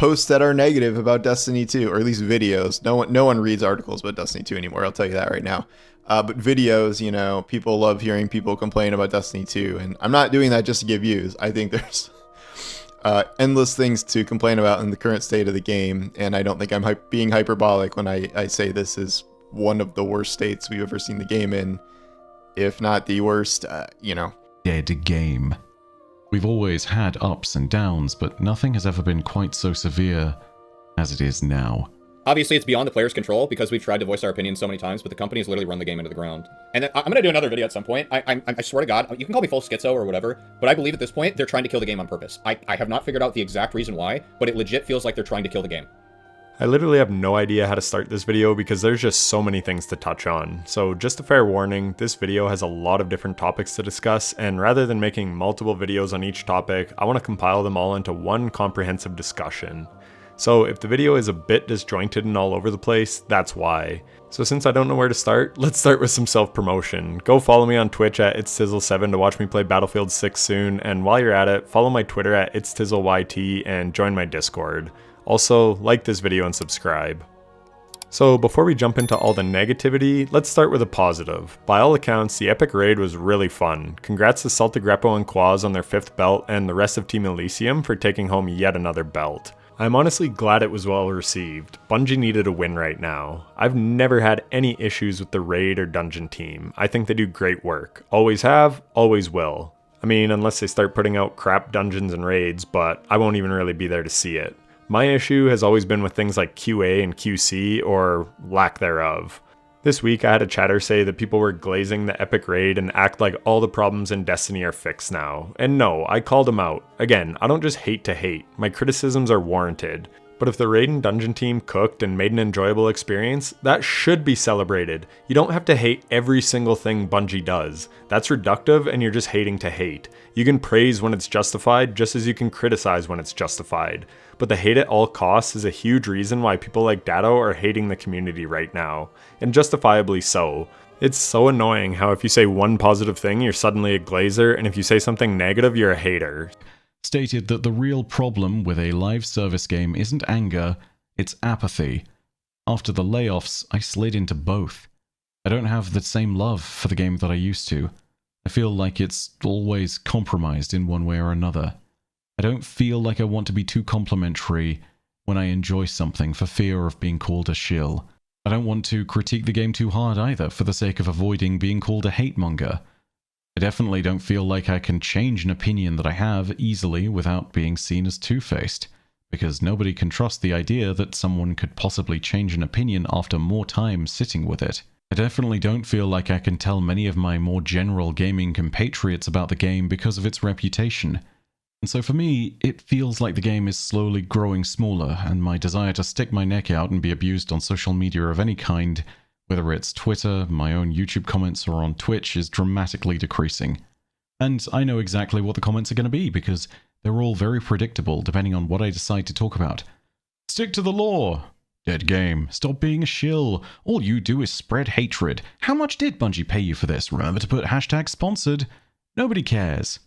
posts that are negative about Destiny 2, or at least videos. No one reads articles about Destiny 2 anymore. I'll tell you that right now. But videos, people love hearing people complain about Destiny 2, and I'm not doing that just to give views. I think there's endless things to complain about in the current state of the game, and I don't think I'm being hyperbolic when I say this is one of the worst states we've ever seen the game in, if not the worst. Dead game. We've always had ups and downs, but nothing has ever been quite so severe as it is now. Obviously, it's beyond the player's control because we've tried to voice our opinions so many times, but the company has literally run the game into the ground. And I'm going to do another video at some point. I swear to God, you can call me full schizo or whatever, but I believe at this point they're trying to kill the game on purpose. I have not figured out the exact reason why, but it legit feels like they're trying to kill the game. I literally have no idea how to start this video because there's just so many things to touch on. So just a fair warning, this video has a lot of different topics to discuss, and rather than making multiple videos on each topic, I want to compile them all into one comprehensive discussion. So if the video is a bit disjointed and all over the place, that's why. So since I don't know where to start, let's start with some self-promotion. Go follow me on Twitch at itstizzle7 to watch me play Battlefield 6 soon, and while you're at it, follow my Twitter at itstizzleyt and join my Discord. Also, like this video and subscribe. So before we jump into all the negativity, let's start with a positive. By all accounts, the Epic Raid was really fun. Congrats to Celtic Repo and Quaz on their 5th belt, and the rest of Team Elysium for taking home yet another belt. I'm honestly glad it was well received. Bungie needed a win right now. I've never had any issues with the raid or dungeon team. I think they do great work. Always have, always will. I mean, unless they start putting out crap dungeons and raids, but I won't even really be there to see it. My issue has always been with things like QA and QC, or lack thereof. This week I had a chatter say that people were glazing the Epic Raid and act like all the problems in Destiny are fixed now. And no, I called them out. Again, I don't just hate to hate. My criticisms are warranted. But if the raid and dungeon team cooked and made an enjoyable experience, that should be celebrated. You don't have to hate every single thing Bungie does. That's reductive and you're just hating to hate. You can praise when it's justified just as you can criticize when it's justified. But the hate at all costs is a huge reason why people like Datto are hating the community right now. And justifiably so. It's so annoying how if you say one positive thing, you're suddenly a glazer, and if you say something negative, you're a hater. Stated that the real problem with a live service game isn't anger, it's apathy. After the layoffs, I slid into both. I don't have the same love for the game that I used to. I feel like it's always compromised in one way or another. I don't feel like I want to be too complimentary when I enjoy something for fear of being called a shill. I don't want to critique the game too hard either for the sake of avoiding being called a hate monger. I definitely don't feel like I can change an opinion that I have easily without being seen as two-faced, because nobody can trust the idea that someone could possibly change an opinion after more time sitting with it. I definitely don't feel like I can tell many of my more general gaming compatriots about the game because of its reputation. And so for me, it feels like the game is slowly growing smaller, and my desire to stick my neck out and be abused on social media of any kind, whether it's Twitter, my own YouTube comments, or on Twitch, is dramatically decreasing. And I know exactly what the comments are going to be, because they're all very predictable depending on what I decide to talk about. Stick to the law! Dead game. Stop being a shill. All you do is spread hatred. How much did Bungie pay you for this? Remember to put hashtag sponsored. Nobody cares.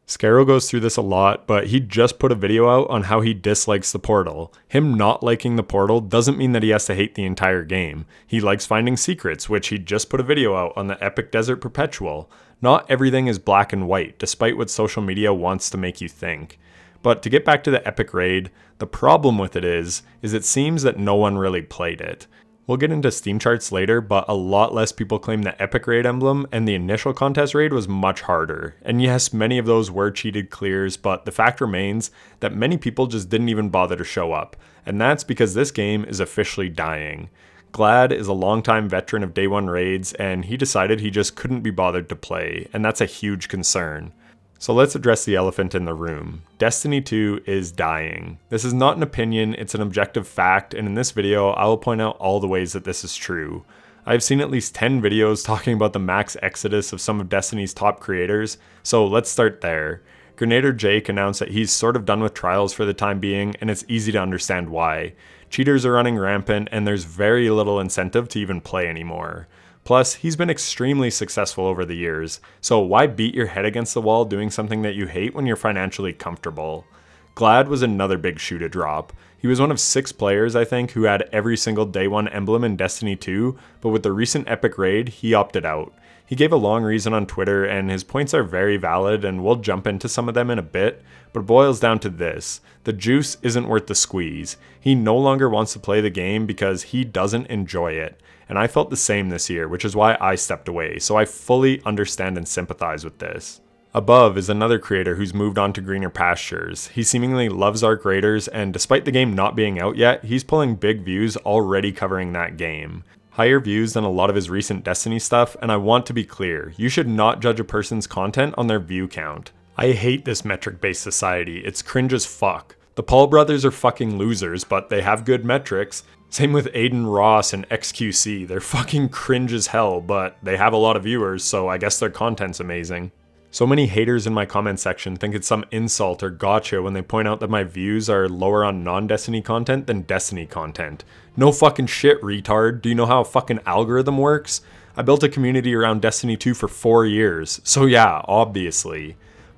Scarrow goes through this a lot, but he just put a video out on how he dislikes the portal. Him not liking the portal doesn't mean that he has to hate the entire game. He likes finding secrets, which he just put a video out on the Epic Desert Perpetual. Not everything is black and white, despite what social media wants to make you think. But to get back to the Epic Raid, the problem with it is it seems that no one really played it. We'll get into Steam charts later, but a lot less people claim the Epic Raid emblem, and the initial contest raid was much harder. And yes, many of those were cheated clears, but the fact remains that many people just didn't even bother to show up. And that's because this game is officially dying. Glad is a longtime veteran of Day 1 raids, and he decided he just couldn't be bothered to play, and that's a huge concern. So let's address the elephant in the room. Destiny 2 is dying. This is not an opinion, it's an objective fact, and in this video, I will point out all the ways that this is true. I've seen at least 10 videos talking about the max exodus of some of Destiny's top creators, so let's start there. Grenader Jake announced that he's sort of done with trials for the time being, and it's easy to understand why. Cheaters are running rampant, and there's very little incentive to even play anymore. Plus, he's been extremely successful over the years, so why beat your head against the wall doing something that you hate when you're financially comfortable? Glad was another big shoe to drop. He was one of 6 players, I think, who had every single Day 1 emblem in Destiny 2, but with the recent epic raid, he opted out. He gave a long reason on Twitter, and his points are very valid, and we'll jump into some of them in a bit, but it boils down to this. The juice isn't worth the squeeze. He no longer wants to play the game because he doesn't enjoy it. And I felt the same this year, which is why I stepped away, so I fully understand and sympathize with this. Above is another creator who's moved on to greener pastures. He seemingly loves Arc Raiders, and despite the game not being out yet, he's pulling big views already covering that game. Higher views than a lot of his recent Destiny stuff, and I want to be clear, you should not judge a person's content on their view count. I hate this metric-based society, it's cringe as fuck. The Paul brothers are fucking losers, but they have good metrics. Same with Aiden Ross and XQC, they're fucking cringe as hell, but they have a lot of viewers, so I guess their content's amazing. So many haters in my comment section think it's some insult or gotcha when they point out that my views are lower on non-Destiny content than Destiny content. No fucking shit, retard. Do you know how a fucking algorithm works? I built a community around Destiny 2 for 4 years, so yeah, obviously.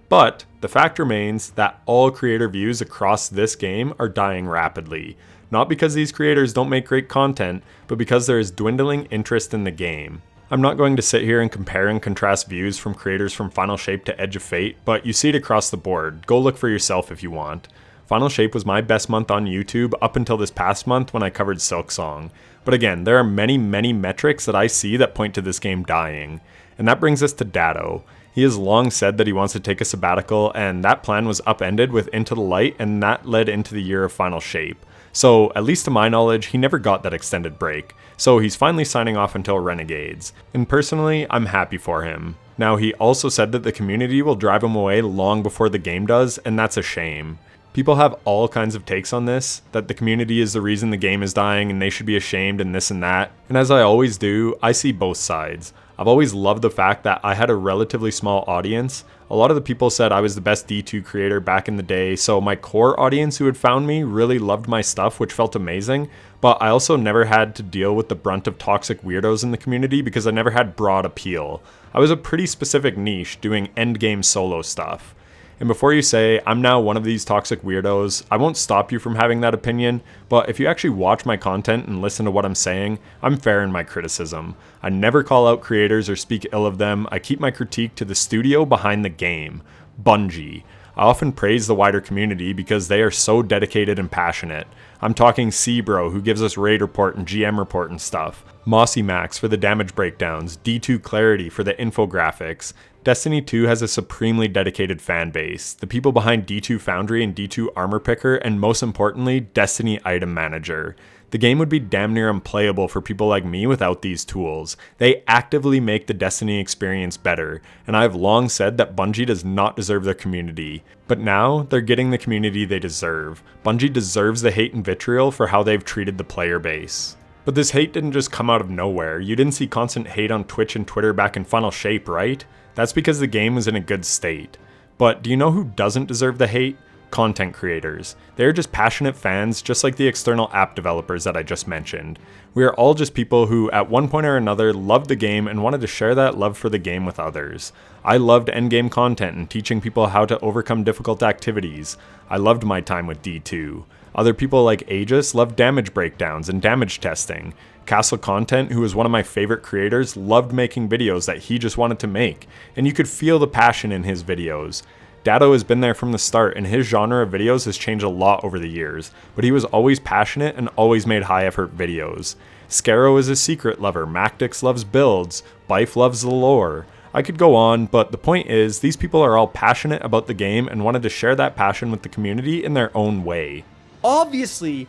But the fact remains that all creator views across this game are dying rapidly. Not because these creators don't make great content, but because there is dwindling interest in the game. I'm not going to sit here and compare and contrast views from creators from Final Shape to Edge of Fate, but you see it across the board. Go look for yourself if you want. Final Shape was my best month on YouTube up until this past month when I covered Silksong. But again, there are many metrics that I see that point to this game dying. And that brings us to Datto. He has long said that he wants to take a sabbatical, and that plan was upended with Into the Light, and that led into the year of Final Shape. So, at least to my knowledge, he never got that extended break. So he's finally signing off until Renegades. And personally, I'm happy for him. Now, he also said that the community will drive him away long before the game does, and that's a shame. People have all kinds of takes on this, that the community is the reason the game is dying and they should be ashamed and this and that. And as I always do, I see both sides. I've always loved the fact that I had a relatively small audience. A lot of the people said I was the best D2 creator back in the day, so my core audience who had found me really loved my stuff, which felt amazing, but I also never had to deal with the brunt of toxic weirdos in the community because I never had broad appeal. I was a pretty specific niche doing endgame solo stuff. And before you say, I'm now one of these toxic weirdos, I won't stop you from having that opinion, but if you actually watch my content and listen to what I'm saying, I'm fair in my criticism. I never call out creators or speak ill of them, I keep my critique to the studio behind the game, Bungie. I often praise the wider community because they are so dedicated and passionate. I'm talking C-Bro, who gives us raid report and GM report and stuff. Mossy Max for the damage breakdowns, D2 Clarity for the infographics. Destiny 2 has a supremely dedicated fan base, the people behind D2 Foundry and D2 Armor Picker, and most importantly, Destiny Item Manager. The game would be damn near unplayable for people like me without these tools. They actively make the Destiny experience better, and I have long said that Bungie does not deserve their community. But now, they're getting the community they deserve. Bungie deserves the hate and vitriol for how they've treated the player base. But this hate didn't just come out of nowhere. You didn't see constant hate on Twitch and Twitter back in Final Shape, right? That's because the game was in a good state. But do you know who doesn't deserve the hate? Content creators. They're just passionate fans, just like the external app developers that I just mentioned. We are all just people who, at one point or another, loved the game and wanted to share that love for the game with others. I loved endgame content and teaching people how to overcome difficult activities. I loved my time with D2. Other people like Aegis loved damage breakdowns and damage testing. Castle Content, who was one of my favorite creators, loved making videos that he just wanted to make, and you could feel the passion in his videos. Datto has been there from the start, and his genre of videos has changed a lot over the years, but he was always passionate and always made high-effort videos. Scarrow is a secret lover, Mactix loves builds, Bife loves the lore. I could go on, but the point is, these people are all passionate about the game and wanted to share that passion with the community in their own way. Obviously,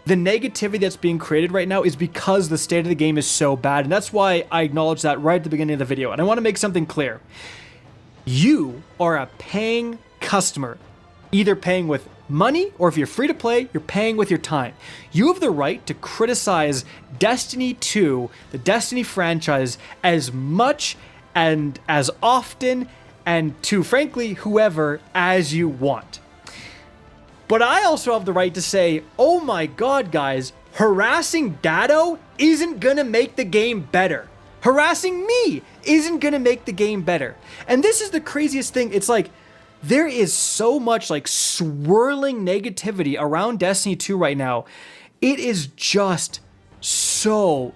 the negativity that's being created right now is because the state of the game is so bad, and that's why I acknowledged that right at the beginning of the video. And I want to make something clear. You are a paying customer, either paying with money, or if you're free to play, you're paying with your time. You have the right to criticize Destiny 2, the Destiny franchise, as much and as often, and to, frankly, whoever as you want. But I also have the right to say, oh my god, guys, harassing Datto isn't gonna make the game better. Harassing me isn't gonna make the game better. And this is the craziest thing. It's like, There is so much like swirling negativity around Destiny 2 right now. It is just so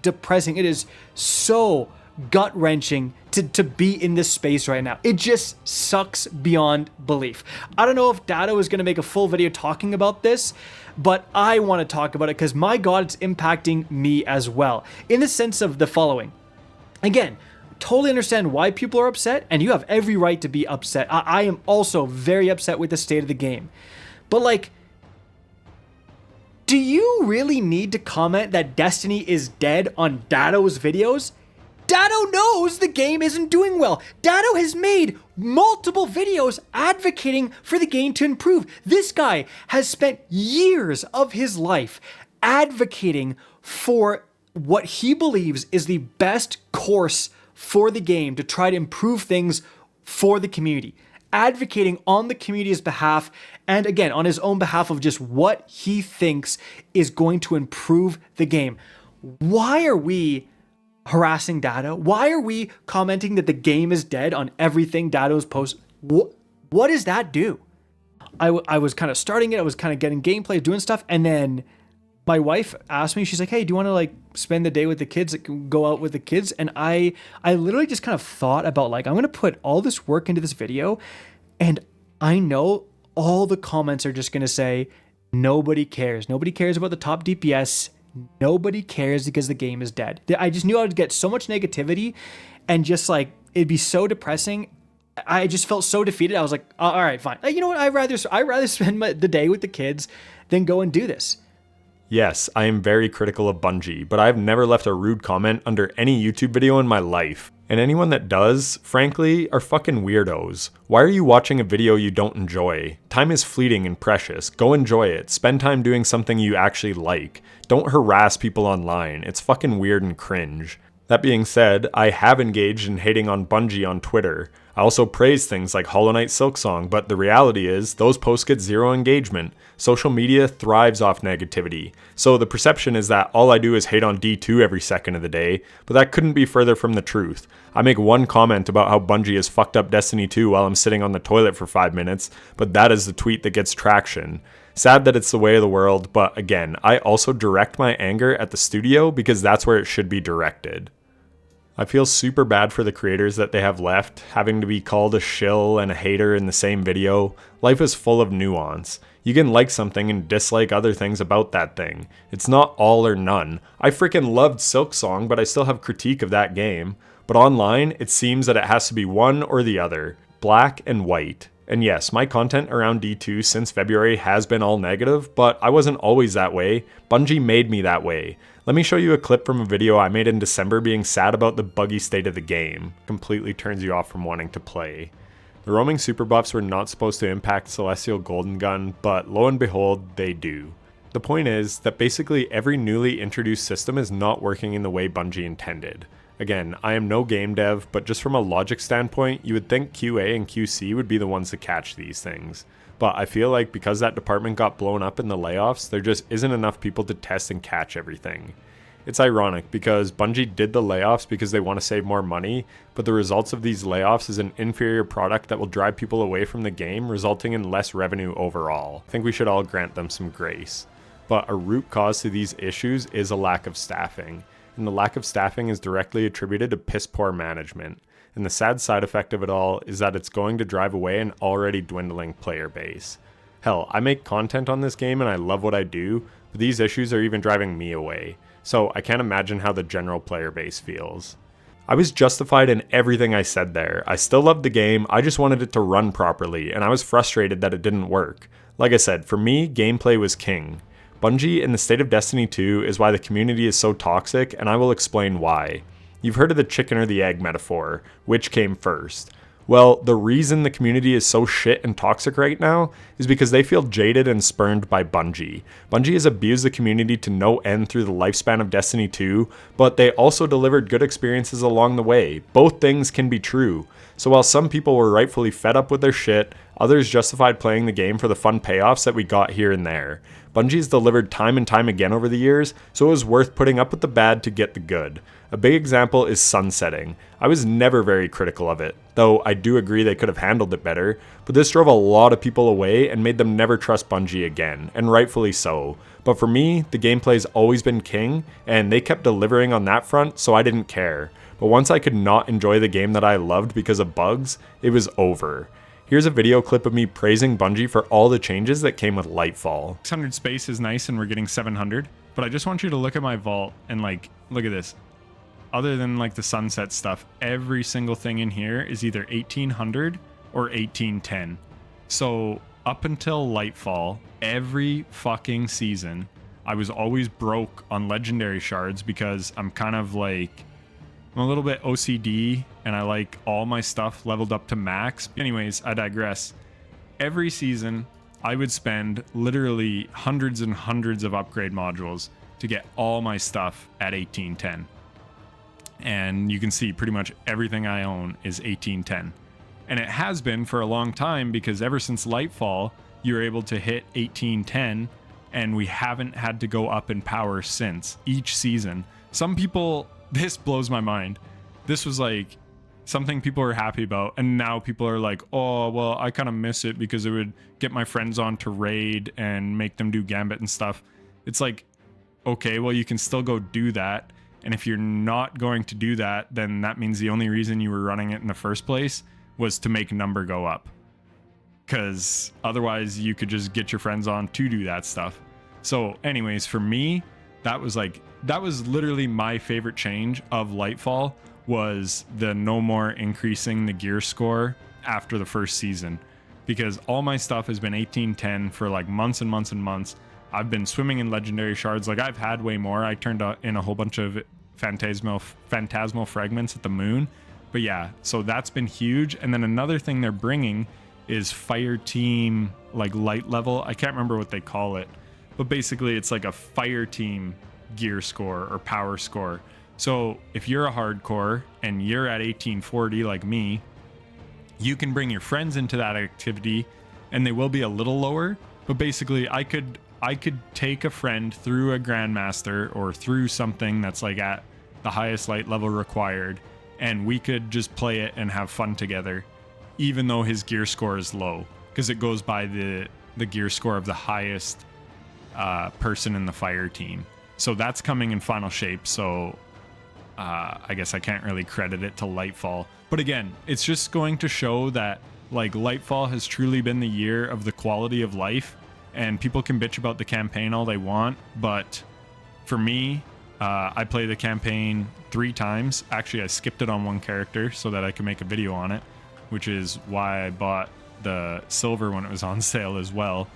depressing. It is so gut-wrenching to be in this space right now. It just sucks beyond belief. I don't know if Dado is going to make a full video talking about this, but I want to talk about it because my God, it's impacting me as well. In the sense of the following. Again, totally understand why people are upset, and you have every right to be upset. I am also very upset with the state of the game. But like, do you really need to comment that Destiny is dead on Dado's videos? Dado knows the game isn't doing well. Dado has made multiple videos advocating for the game to improve. This guy has spent years of his life advocating for what he believes is the best course for the game to try to improve things for the community, advocating on the community's behalf and again on his own behalf of just what he thinks is going to improve the game. Why are we harassing Dado? Why are we commenting that the game is dead on everything Dado's post? What does that do? I was kind of starting it, I was kind of getting gameplay, doing stuff, and then my wife asked me, she's like, hey, do you want to like spend the day with the kids, go out with the kids? And I literally just kind of thought about like, I'm going to put all this work into this video, and I know all the comments are just going to say, nobody cares. Nobody cares about the top DPS. Nobody cares because the game is dead. I just knew I would get so much negativity and just like, it'd be so depressing. I just felt so defeated. I was like, all right, fine. You know what? I'd rather spend the day with the kids than go and do this. Yes, I am very critical of Bungie, but I've never left a rude comment under any YouTube video in my life. And anyone that does, frankly, are fucking weirdos. Why are you watching a video you don't enjoy? Time is fleeting and precious. Go enjoy it. Spend time doing something you actually like. Don't harass people online. It's fucking weird and cringe. That being said, I have engaged in hating on Bungie on Twitter. I also praise things like Hollow Knight Silksong, but the reality is, those posts get zero engagement. Social media thrives off negativity. So the perception is that all I do is hate on D2 every second of the day, but that couldn't be further from the truth. I make one comment about how Bungie has fucked up Destiny 2 while I'm sitting on the toilet for 5 minutes, but that is the tweet that gets traction. Sad that it's the way of the world, but again, I also direct my anger at the studio because that's where it should be directed. I feel super bad for the creators that they have left, having to be called a shill and a hater in the same video. Life is full of nuance. You can like something and dislike other things about that thing. It's not all or none. I freaking loved Silksong, but I still have critique of that game. But online, it seems that it has to be one or the other. Black and white. And yes, my content around D2 since February has been all negative, but I wasn't always that way. Bungie made me that way. Let me show you a clip from a video I made in December being sad about the buggy state of the game. Completely turns you off from wanting to play. The roaming super buffs were not supposed to impact Celestial Golden Gun, but lo and behold, they do. The point is that basically every newly introduced system is not working in the way Bungie intended. Again, I am no game dev, but just from a logic standpoint, you would think QA and QC would be the ones to catch these things. But I feel like because that department got blown up in the layoffs, there just isn't enough people to test and catch everything. It's ironic because Bungie did the layoffs because they want to save more money, but the results of these layoffs is an inferior product that will drive people away from the game, resulting in less revenue overall. I think we should all grant them some grace. But a root cause to these issues is a lack of staffing, and the lack of staffing is directly attributed to piss poor management. And the sad side effect of it all is that it's going to drive away an already dwindling player base. Hell, I make content on this game and I love what I do, but these issues are even driving me away. So I can't imagine how the general player base feels. I was justified in everything I said there. I still loved the game, I just wanted it to run properly, and I was frustrated that it didn't work. Like I said, for me, gameplay was king. Bungie in the state of Destiny 2 is why the community is so toxic, and I will explain why. You've heard of the chicken or the egg metaphor. Which came first? Well, the reason the community is so shit and toxic right now is because they feel jaded and spurned by Bungie. Bungie has abused the community to no end through the lifespan of Destiny 2, but they also delivered good experiences along the way. Both things can be true. So while some people were rightfully fed up with their shit, Others justified playing the game for the fun payoffs that we got here and there. Bungie's delivered time and time again over the years, so it was worth putting up with the bad to get the good. A big example is sunsetting. I was never very critical of it, though I do agree they could have handled it better, but this drove a lot of people away and made them never trust Bungie again, and rightfully so. But for me, the gameplay's always been king, and they kept delivering on that front, so I didn't care. But once I could not enjoy the game that I loved because of bugs, it was over. Here's a video clip of me praising Bungie for all the changes that came with Lightfall. 600 space is nice and we're getting 700, but I just want you to look at my vault and like, look at this. Other than like the sunset stuff, every single thing in here is either 1800 or 1810. So up until Lightfall, every fucking season, I was always broke on legendary shards because I'm kind of like, I'm a little bit OCD and I like all my stuff leveled up to max. Anyways, I digress. Every season, I would spend literally hundreds and hundreds of upgrade modules to get all my stuff at 1810. And you can see pretty much everything I own is 1810. And it has been for a long time because ever since Lightfall, you're able to hit 1810 and we haven't had to go up in power since each season. Some people, this blows my mind. This was like something people were happy about, and now people are like, oh, well, I kind of miss it because it would get my friends on to raid and make them do Gambit and stuff. It's like, okay, well, you can still go do that. And if you're not going to do that, then that means the only reason you were running it in the first place was to make number go up. Because otherwise you could just get your friends on to do that stuff. So anyways, for me, that was literally my favorite change of Lightfall, was the no more increasing the gear score after the first season. Because all my stuff has been 1810 for like months and months and months. I've been swimming in legendary shards. Like, I've had way more. I turned in a whole bunch of phantasmal fragments at the moon. But yeah, so that's been huge. And then another thing they're bringing is fire team, like light level. I can't remember what they call it, but basically it's like a fire team gear score or power score. So if you're a hardcore and you're at 1840 like me, you can bring your friends into that activity and they will be a little lower. But basically I could take a friend through a grandmaster or through something that's like at the highest light level required, and we could just play it and have fun together, even though his gear score is low, because it goes by the gear score of the highest person in the fire team. So that's coming in final shape. So I guess I can't really credit it to Lightfall. But again, it's just going to show that like Lightfall has truly been the year of the quality of life. And people can bitch about the campaign all they want, but for me, I play the campaign 3 times. Actually, I skipped it on one character so that I could make a video on it, which is why I bought the silver when it was on sale as well,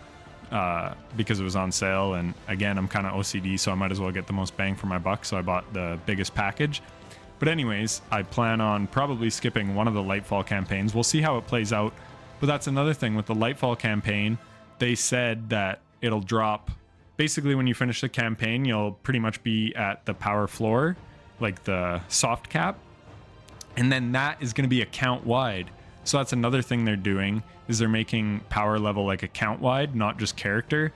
because it was on sale. And again, I'm kind of OCD, so I might as well get the most bang for my buck, so I bought the biggest package. But anyways, I plan on probably skipping one of the Lightfall campaigns. We'll see how it plays out. But that's another thing with the Lightfall campaign. They said that it'll drop. Basically, when you finish the campaign, you'll pretty much be at the power floor, like the soft cap. And then that is going to be account wide. So that's another thing they're doing, is they're making power level like account wide, not just character.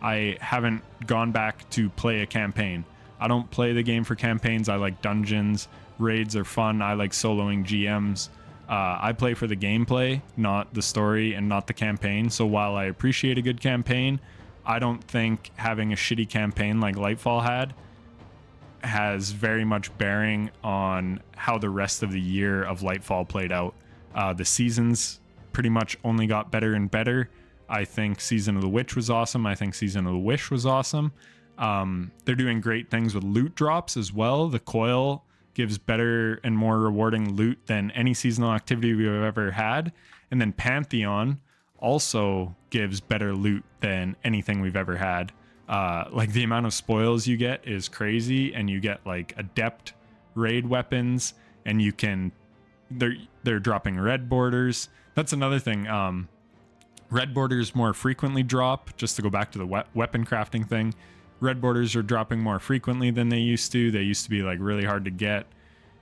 I haven't gone back to play a campaign. I don't play the game for campaigns. I like dungeons. Raids are fun. I like soloing GMs. I play for the gameplay, not the story and not the campaign. So while I appreciate a good campaign, I don't think having a shitty campaign like Lightfall has very much bearing on how the rest of the year of Lightfall played out. The seasons pretty much only got better and better. I think Season of the Witch was awesome. I think Season of the Wish was awesome. They're doing great things with loot drops as well. The coil gives better and more rewarding loot than any seasonal activity we've ever had. And then Pantheon also gives better loot than anything we've ever had. Like the amount of spoils you get is crazy, and you get like adept raid weapons, and you can, they're dropping red borders. That's another thing. Red borders more frequently drop, just to go back to the weapon crafting thing. Red borders are dropping more frequently than they used to. They used to be like really hard to get,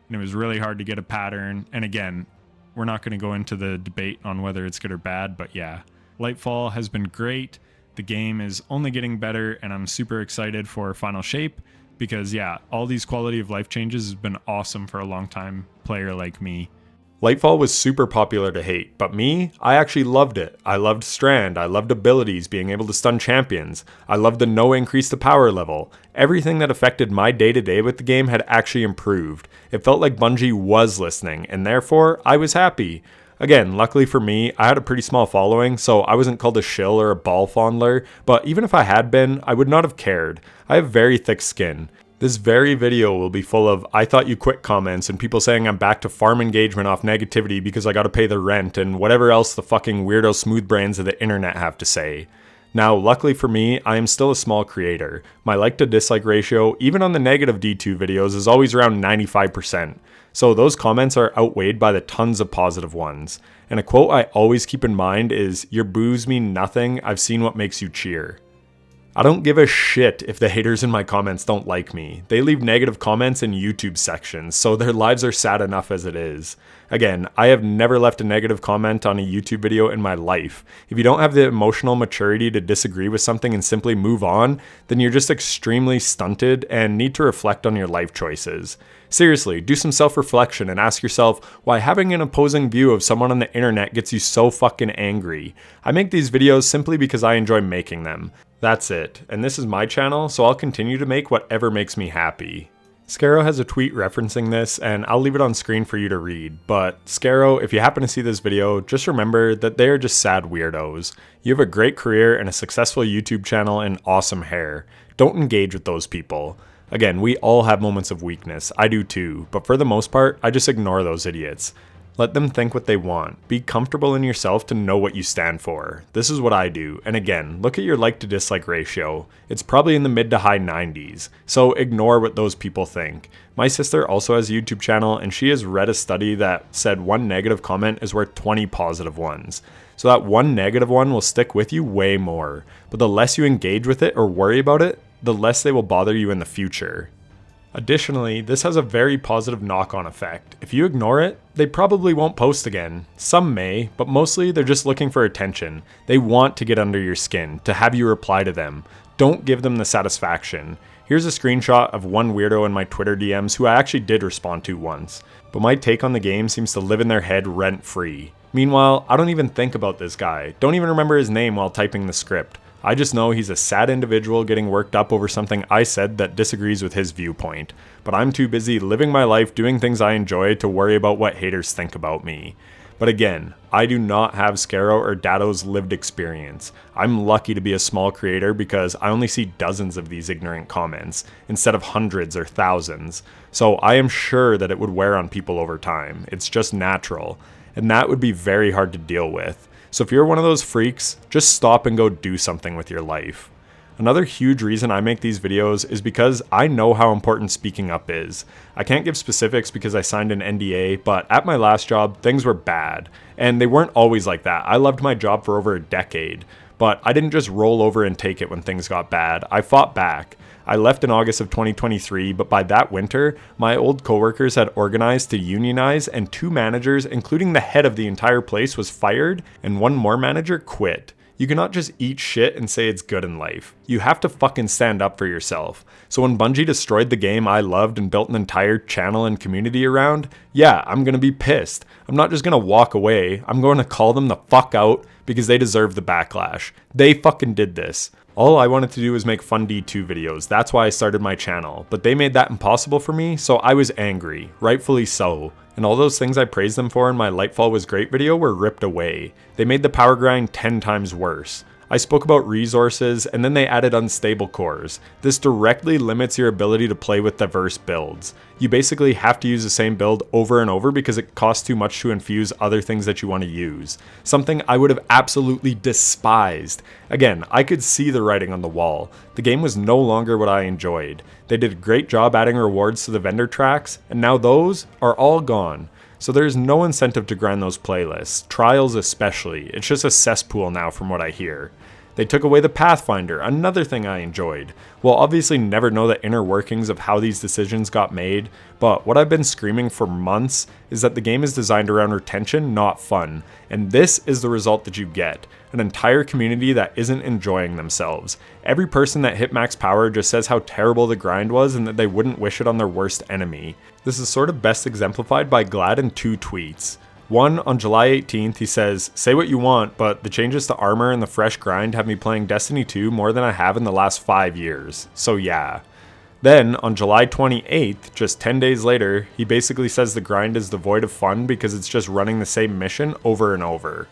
and it was really hard to get a pattern. And again, we're not going to go into the debate on whether it's good or bad, but yeah, Lightfall has been great. The game is only getting better, and I'm super excited for Final Shape because, yeah, all these quality of life changes has been awesome for a long time player like me. Lightfall was super popular to hate, but me, I actually loved it. I loved Strand, I loved abilities, being able to stun champions, I loved the no increase to power level. Everything that affected my day-to-day with the game had actually improved. It felt like Bungie was listening, and therefore, I was happy. Again, luckily for me, I had a pretty small following, so I wasn't called a shill or a ball fondler, but even if I had been, I would not have cared. I have very thick skin. This very video will be full of "I thought you quit" comments and people saying I'm back to farm engagement off negativity because I gotta pay the rent and whatever else the fucking weirdo smooth brains of the internet have to say. Now, luckily for me, I am still a small creator. My like to dislike ratio, even on the negative D2 videos, is always around 95%. So those comments are outweighed by the tons of positive ones. And a quote I always keep in mind is, "Your boos mean nothing, I've seen what makes you cheer." I don't give a shit if the haters in my comments don't like me. They leave negative comments in YouTube sections, so their lives are sad enough as it is. Again, I have never left a negative comment on a YouTube video in my life. If you don't have the emotional maturity to disagree with something and simply move on, then you're just extremely stunted and need to reflect on your life choices. Seriously, do some self-reflection and ask yourself why having an opposing view of someone on the internet gets you so fucking angry. I make these videos simply because I enjoy making them. That's it, and this is my channel, so I'll continue to make whatever makes me happy. Scaro has a tweet referencing this, and I'll leave it on screen for you to read, but Scaro, if you happen to see this video, just remember that they are just sad weirdos. You have a great career and a successful YouTube channel and awesome hair. Don't engage with those people. Again, we all have moments of weakness, I do too, but for the most part, I just ignore those idiots. Let them think what they want. Be comfortable in yourself to know what you stand for. This is what I do, and again, look at your like to dislike ratio. It's probably in the mid to high 90s, so ignore what those people think. My sister also has a YouTube channel, and she has read a study that said one negative comment is worth 20 positive ones. So that one negative one will stick with you way more, but the less you engage with it or worry about it, the less they will bother you in the future. Additionally, this has a very positive knock-on effect. If you ignore it, they probably won't post again. Some may, but mostly they're just looking for attention. They want to get under your skin, to have you reply to them. Don't give them the satisfaction. Here's a screenshot of one weirdo in my Twitter DMs who I actually did respond to once, but my take on the game seems to live in their head rent-free. Meanwhile, I don't even think about this guy, don't even remember his name while typing the script. I just know he's a sad individual getting worked up over something I said that disagrees with his viewpoint. But I'm too busy living my life doing things I enjoy to worry about what haters think about me. But again, I do not have Scaro or Dado's lived experience. I'm lucky to be a small creator because I only see dozens of these ignorant comments, instead of hundreds or thousands. So I am sure that it would wear on people over time. It's just natural. And that would be very hard to deal with. So if you're one of those freaks, just stop and go do something with your life. Another huge reason I make these videos is because I know how important speaking up is. I can't give specifics because I signed an NDA, but at my last job, things were bad. And they weren't always like that. I loved my job for over a decade. But I didn't just roll over and take it when things got bad. I fought back. I left in August of 2023, but by that winter, my old coworkers had organized to unionize and 2 managers, including the head of the entire place, was fired and 1 more manager quit. You cannot just eat shit and say it's good in life. You have to fucking stand up for yourself. So when Bungie destroyed the game I loved and built an entire channel and community around, yeah, I'm gonna be pissed. I'm not just gonna walk away. I'm going to call them the fuck out because they deserve the backlash. They fucking did this. All I wanted to do was make fun D2 videos, that's why I started my channel, but they made that impossible for me, so I was angry, rightfully so. And all those things I praised them for in my Lightfall was great video were ripped away. They made the power grind 10 times worse. I spoke about resources, and then they added unstable cores. This directly limits your ability to play with diverse builds. You basically have to use the same build over and over because it costs too much to infuse other things that you want to use. Something I would have absolutely despised. Again, I could see the writing on the wall. The game was no longer what I enjoyed. They did a great job adding rewards to the vendor tracks, and now those are all gone. So there's no incentive to grind those playlists, trials especially. It's just a cesspool now from what I hear. They took away the Pathfinder, another thing I enjoyed. We'll obviously never know the inner workings of how these decisions got made, but what I've been screaming for months is that the game is designed around retention, not fun. And this is the result that you get. An entire community that isn't enjoying themselves. Every person that hit max power just says how terrible the grind was and that they wouldn't wish it on their worst enemy. This is sort of best exemplified by Glad in 2 tweets. One, on July 18th, he says, "Say what you want, but the changes to armor and the fresh grind have me playing Destiny 2 more than I have in the last 5 years. So yeah." Then, on July 28th, just 10 days later, he basically says the grind is devoid of fun because it's just running the same mission over and over.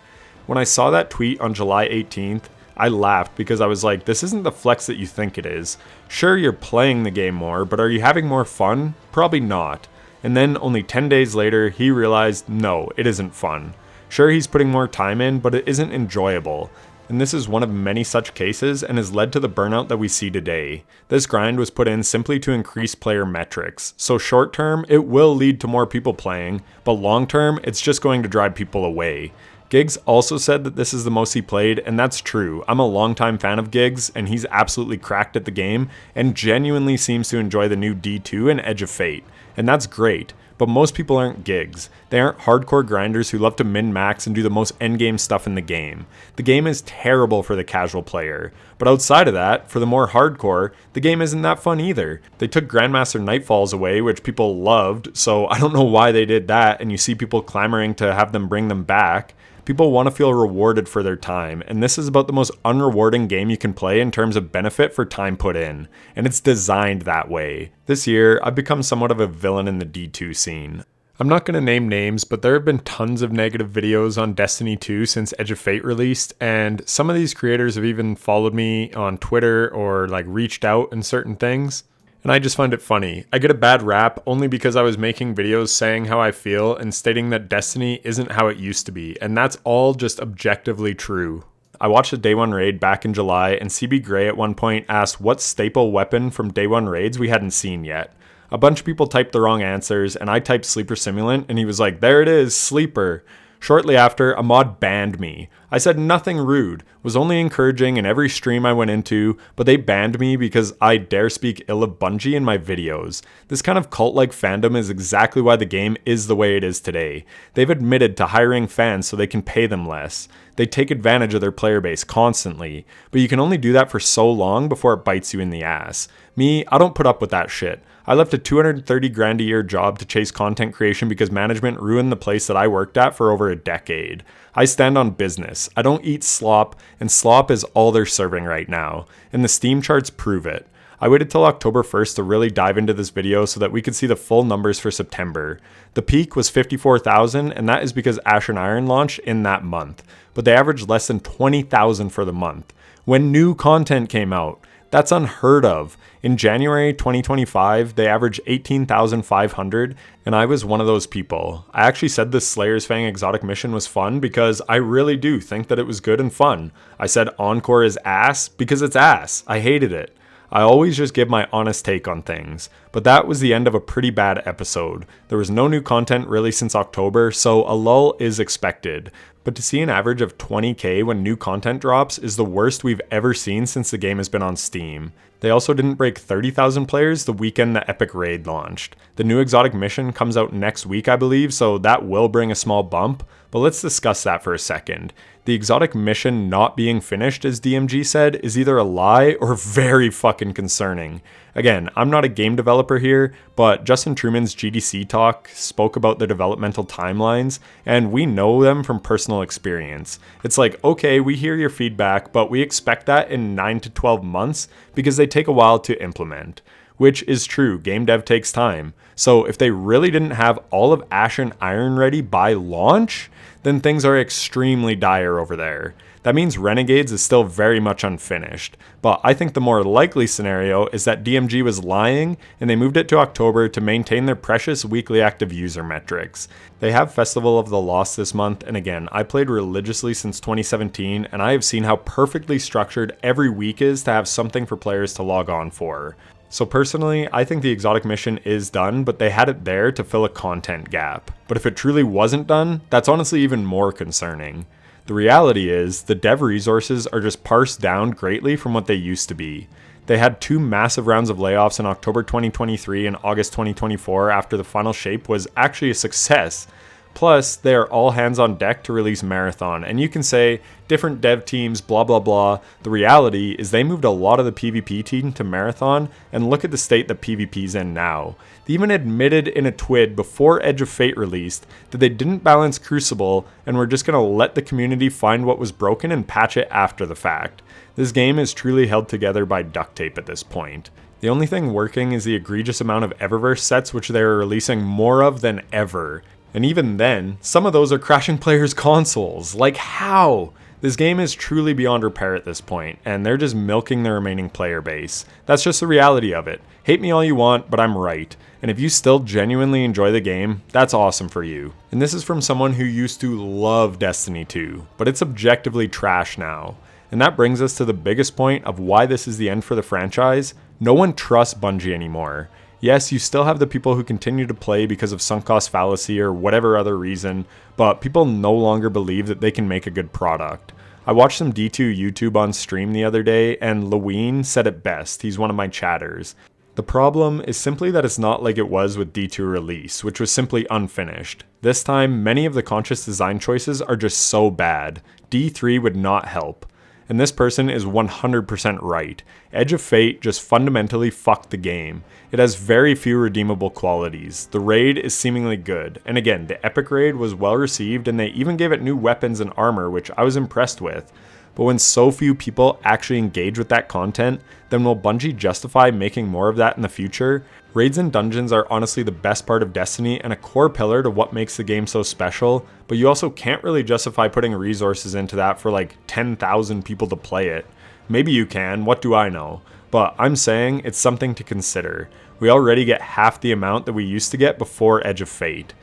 When I saw that tweet on July 18th, I laughed because I was like, this isn't the flex that you think it is. Sure, you're playing the game more, but are you having more fun? Probably not. And then only 10 days later, he realized, no, it isn't fun. Sure, he's putting more time in, but it isn't enjoyable. And this is one of many such cases and has led to the burnout that we see today. This grind was put in simply to increase player metrics. So short term, it will lead to more people playing, but long term, it's just going to drive people away. Giggs also said that this is the most he played, and that's true. I'm a longtime fan of Giggs, and he's absolutely cracked at the game, and genuinely seems to enjoy the new D2 and Edge of Fate. And that's great, but most people aren't Giggs. They aren't hardcore grinders who love to min-max and do the most endgame stuff in the game. The game is terrible for the casual player. But outside of that, for the more hardcore, the game isn't that fun either. They took Grandmaster Nightfalls away, which people loved, so I don't know why they did that, and you see people clamoring to have them bring them back. People want to feel rewarded for their time, and this is about the most unrewarding game you can play in terms of benefit for time put in, and it's designed that way. This year, I've become somewhat of a villain in the D2 scene. I'm not going to name names, but there have been tons of negative videos on Destiny 2 since Edge of Fate released, and some of these creators have even followed me on Twitter or reached out in certain things. And I just find it funny. I get a bad rap only because I was making videos saying how I feel and stating that Destiny isn't how it used to be, and that's all just objectively true. I watched the Day 1 raid back in July, and CB Gray at one point asked what staple weapon from Day 1 raids we hadn't seen yet. A bunch of people typed the wrong answers, and I typed Sleeper Simulant, and he was like, "There it is, Sleeper." Shortly after, a mod banned me. I said nothing rude, was only encouraging in every stream I went into, but they banned me because I dare speak ill of Bungie in my videos. This kind of cult-like fandom is exactly why the game is the way it is today. They've admitted to hiring fans so they can pay them less. They take advantage of their player base constantly, but you can only do that for so long before it bites you in the ass. Me, I don't put up with that shit. I left a $230,000 a year job to chase content creation because management ruined the place that I worked at for over a decade. I stand on business. I don't eat slop, and slop is all they're serving right now, and the Steam charts prove it. I waited till October 1st to really dive into this video so that we could see the full numbers for September. The peak was 54,000, and that is because Ash and Iron launched in that month, but they averaged less than 20,000 for the month. When new content came out, that's unheard of. In January 2025, they averaged 18,500, and I was one of those people. I actually said this Slayer's Fang exotic mission was fun because I really do think that it was good and fun. I said Encore is ass because it's ass. I hated it. I always just give my honest take on things, but that was the end of a pretty bad episode. There was no new content really since October, so a lull is expected. But to see an average of 20k when new content drops is the worst we've ever seen since the game has been on Steam. They also didn't break 30,000 players the weekend the Epic Raid launched. The new exotic mission comes out next week, I believe, so that will bring a small bump, but let's discuss that for a second. The exotic mission not being finished, as DMG said, is either a lie or very fucking concerning. Again, I'm not a game developer here, but Justin Truman's GDC talk spoke about the developmental timelines, and we know them from personal experience. It's like, okay, we hear your feedback, but we expect that in 9 to 12 months because they take a while to implement. Which is true, game dev takes time. So if they really didn't have all of Ash and Iron ready by launch, then things are extremely dire over there. That means Renegades is still very much unfinished, but I think the more likely scenario is that DMG was lying and they moved it to October to maintain their precious weekly active user metrics. They have Festival of the Lost this month, and again, I played religiously since 2017 and I have seen how perfectly structured every week is to have something for players to log on for. So personally, I think the exotic mission is done, but they had it there to fill a content gap. But if it truly wasn't done, that's honestly even more concerning. The reality is, the dev resources are just parsed down greatly from what they used to be. They had 2 massive rounds of layoffs in October 2023 and August 2024 after the final shape was actually a success. Plus, they are all hands on deck to release Marathon, and you can say, different dev teams, blah blah blah. The reality is they moved a lot of the PvP team to Marathon, and look at the state that PvP's in now. They even admitted in a TWID before Edge of Fate released that they didn't balance Crucible and were just going to let the community find what was broken and patch it after the fact. This game is truly held together by duct tape at this point. The only thing working is the egregious amount of Eververse sets which they are releasing more of than ever. And even then, some of those are crashing players' consoles. Like, how? This game is truly beyond repair at this point, and they're just milking the remaining player base. That's just the reality of it. Hate me all you want, but I'm right. And if you still genuinely enjoy the game, that's awesome for you. And this is from someone who used to love Destiny 2, but it's objectively trash now. And that brings us to the biggest point of why this is the end for the franchise. No one trusts Bungie anymore. Yes, you still have the people who continue to play because of sunk cost fallacy or whatever other reason, but people no longer believe that they can make a good product. I watched some D2 YouTube on stream the other day, and Leween said it best. He's one of my chatters. The problem is simply that it's not like it was with D2 release, which was simply unfinished. This time, many of the conscious design choices are just so bad. D3 would not help. And this person is 100% right. Edge of Fate just fundamentally fucked the game. It has very few redeemable qualities. The raid is seemingly good. And again, the epic raid was well received and they even gave it new weapons and armor, which I was impressed with. But when so few people actually engage with that content, then will Bungie justify making more of that in the future? Raids and dungeons are honestly the best part of Destiny and a core pillar to what makes the game so special, but you also can't really justify putting resources into that for like 10,000 people to play it. Maybe you can, what do I know? But I'm saying it's something to consider. We already get half the amount that we used to get before Edge of Fate.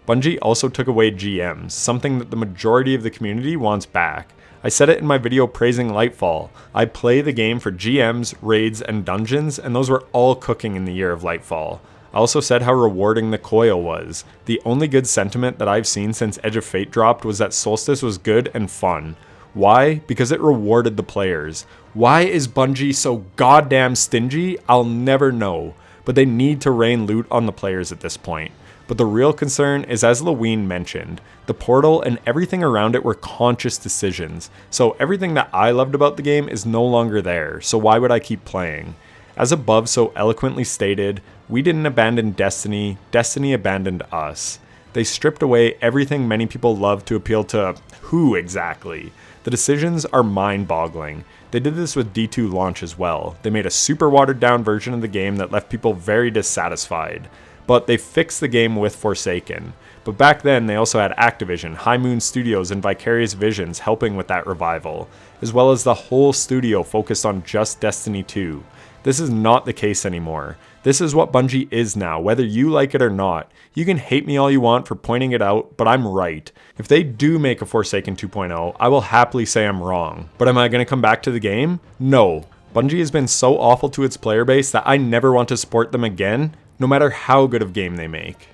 Bungie also took away GMs, something that the majority of the community wants back. I said it in my video praising Lightfall. I play the game for GMs, raids, and dungeons, and those were all cooking in the year of Lightfall. I also said how rewarding the coil was. The only good sentiment that I've seen since Edge of Fate dropped was that Solstice was good and fun. Why? Because it rewarded the players. Why is Bungie so goddamn stingy? I'll never know. But they need to rain loot on the players at this point. But the real concern is, as Leween mentioned, the portal and everything around it were conscious decisions. So everything that I loved about the game is no longer there, so why would I keep playing? As above so eloquently stated, we didn't abandon Destiny, Destiny abandoned us. They stripped away everything many people love to appeal to who exactly? The decisions are mind-boggling. They did this with D2 launch as well. They made a super watered-down version of the game that left people very dissatisfied. But they fixed the game with Forsaken. But back then, they also had Activision, High Moon Studios, and Vicarious Visions helping with that revival, as well as the whole studio focused on just Destiny 2. This is not the case anymore. This is what Bungie is now, whether you like it or not. You can hate me all you want for pointing it out, but I'm right. If they do make a Forsaken 2.0, I will happily say I'm wrong. But am I going to come back to the game? No. Bungie has been so awful to its player base that I never want to support them again, no matter how good of game they make.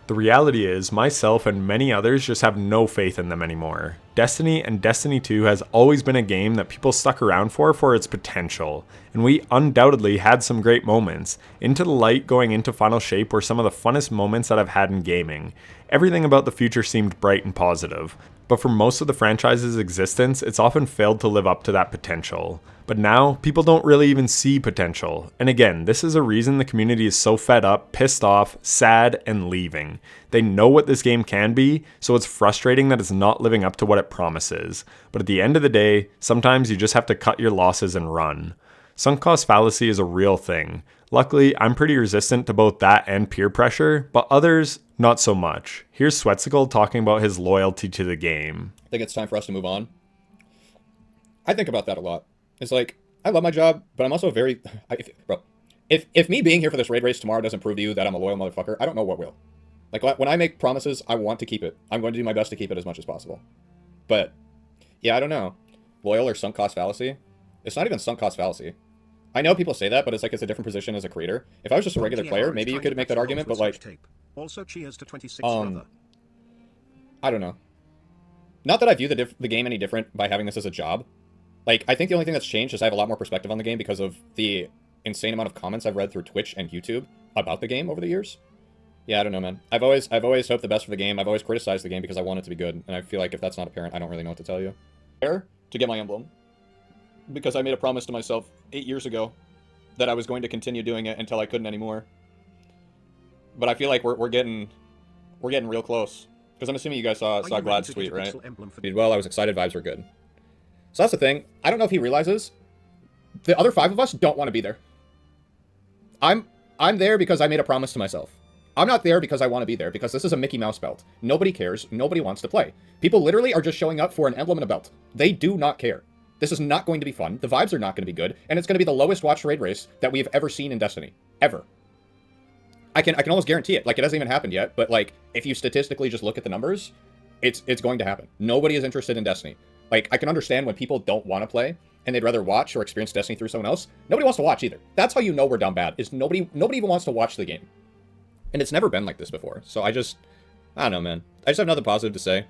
The reality is, myself and many others just have no faith in them anymore. Destiny and Destiny 2 has always been a game that people stuck around for its potential, and we undoubtedly had some great moments. Into the Light going into Final Shape were some of the funnest moments that I've had in gaming. Everything about the future seemed bright and positive, but for most of the franchise's existence, it's often failed to live up to that potential. But now, people don't really even see potential. And again, this is a reason the community is so fed up, pissed off, sad, and leaving. They know what this game can be, so it's frustrating that it's not living up to what it promises. But at the end of the day, sometimes you just have to cut your losses and run. Sunk cost fallacy is a real thing. Luckily, I'm pretty resistant to both that and peer pressure, but others, not so much. Here's Swetsicle talking about his loyalty to the game. I think it's time for us to move on. I think about that a lot. It's like, I love my job, but I'm also very... If me being here for this raid race tomorrow doesn't prove to you that I'm a loyal motherfucker, I don't know what will. Like, when I make promises, I want to keep it. I'm going to do my best to keep it as much as possible. But, yeah, I don't know. Loyal or sunk cost fallacy? It's not even sunk cost fallacy. I know people say that, but it's like it's a different position as a creator. If I was just a regular player, maybe you could make that argument, but like... Also cheers to 26 I don't know. Not that I view the game any different by having this as a job. Like, I think the only thing that's changed is I have a lot more perspective on the game because of the insane amount of comments I've read through Twitch and YouTube about the game over the years. Yeah, I don't know, man. I've always hoped the best for the game. I've always criticized the game because I want it to be good, and I feel like if that's not apparent, I don't really know what to tell you. Fair to get my emblem, because I made a promise to myself 8 years ago that I was going to continue doing it until I couldn't anymore. But I feel like we're getting real close. Because I'm assuming you guys saw Glad's tweet, right? Well, I was excited, vibes were good. So that's the thing. I don't know if he realizes the other 5 of us don't want to be there. I'm there because I made a promise to myself. I'm not there because I want to be there, because this is a Mickey Mouse belt. Nobody cares. Nobody wants to play. People literally are just showing up for an emblem and a belt. They do not care. This is not going to be fun. The vibes are not going to be good, and it's going to be the lowest watched raid race that we have ever seen in Destiny. Ever. I can almost guarantee it. Like, it hasn't even happened yet, but like, if you statistically just look at the numbers, it's going to happen. Nobody is interested in Destiny. Like, I can understand when people don't want to play, and they'd rather watch or experience Destiny through someone else. Nobody wants to watch either. That's how you know we're down bad, is nobody even wants to watch the game. And it's never been like this before. So I don't know, man. I just have nothing positive to say.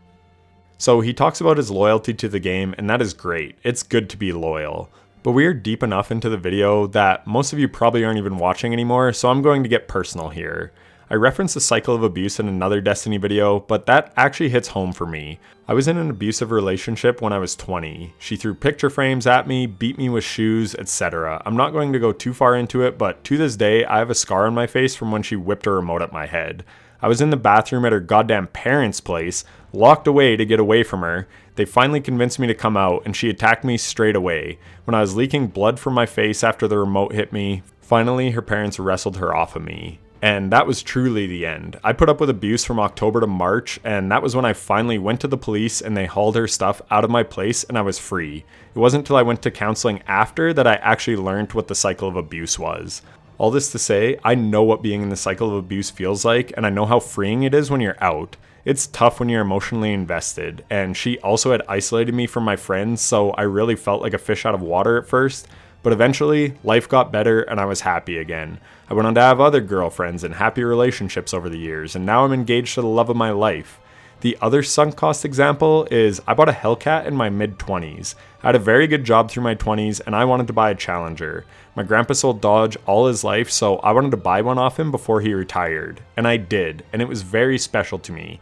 So he talks about his loyalty to the game, and that is great. It's good to be loyal. But we are deep enough into the video that most of you probably aren't even watching anymore, so I'm going to get personal here. I referenced the cycle of abuse in another Destiny video, but that actually hits home for me. I was in an abusive relationship when I was 20. She threw picture frames at me, beat me with shoes, etc. I'm not going to go too far into it, but to this day, I have a scar on my face from when she whipped her remote at my head. I was in the bathroom at her goddamn parents' place, locked away to get away from her. They finally convinced me to come out, and she attacked me straight away. When I was leaking blood from my face after the remote hit me, finally her parents wrestled her off of me. And that was truly the end. I put up with abuse from October to March, and that was when I finally went to the police and they hauled her stuff out of my place and I was free. It wasn't until I went to counseling after that I actually learned what the cycle of abuse was. All this to say, I know what being in the cycle of abuse feels like, and I know how freeing it is when you're out. It's tough when you're emotionally invested, and she also had isolated me from my friends, so I really felt like a fish out of water at first. But eventually, life got better and I was happy again. I went on to have other girlfriends and happy relationships over the years, and now I'm engaged to the love of my life. The other sunk cost example is I bought a Hellcat in my mid-20s. I had a very good job through my 20s, and I wanted to buy a Challenger. My grandpa sold Dodge all his life, so I wanted to buy one off him before he retired. And I did, and it was very special to me.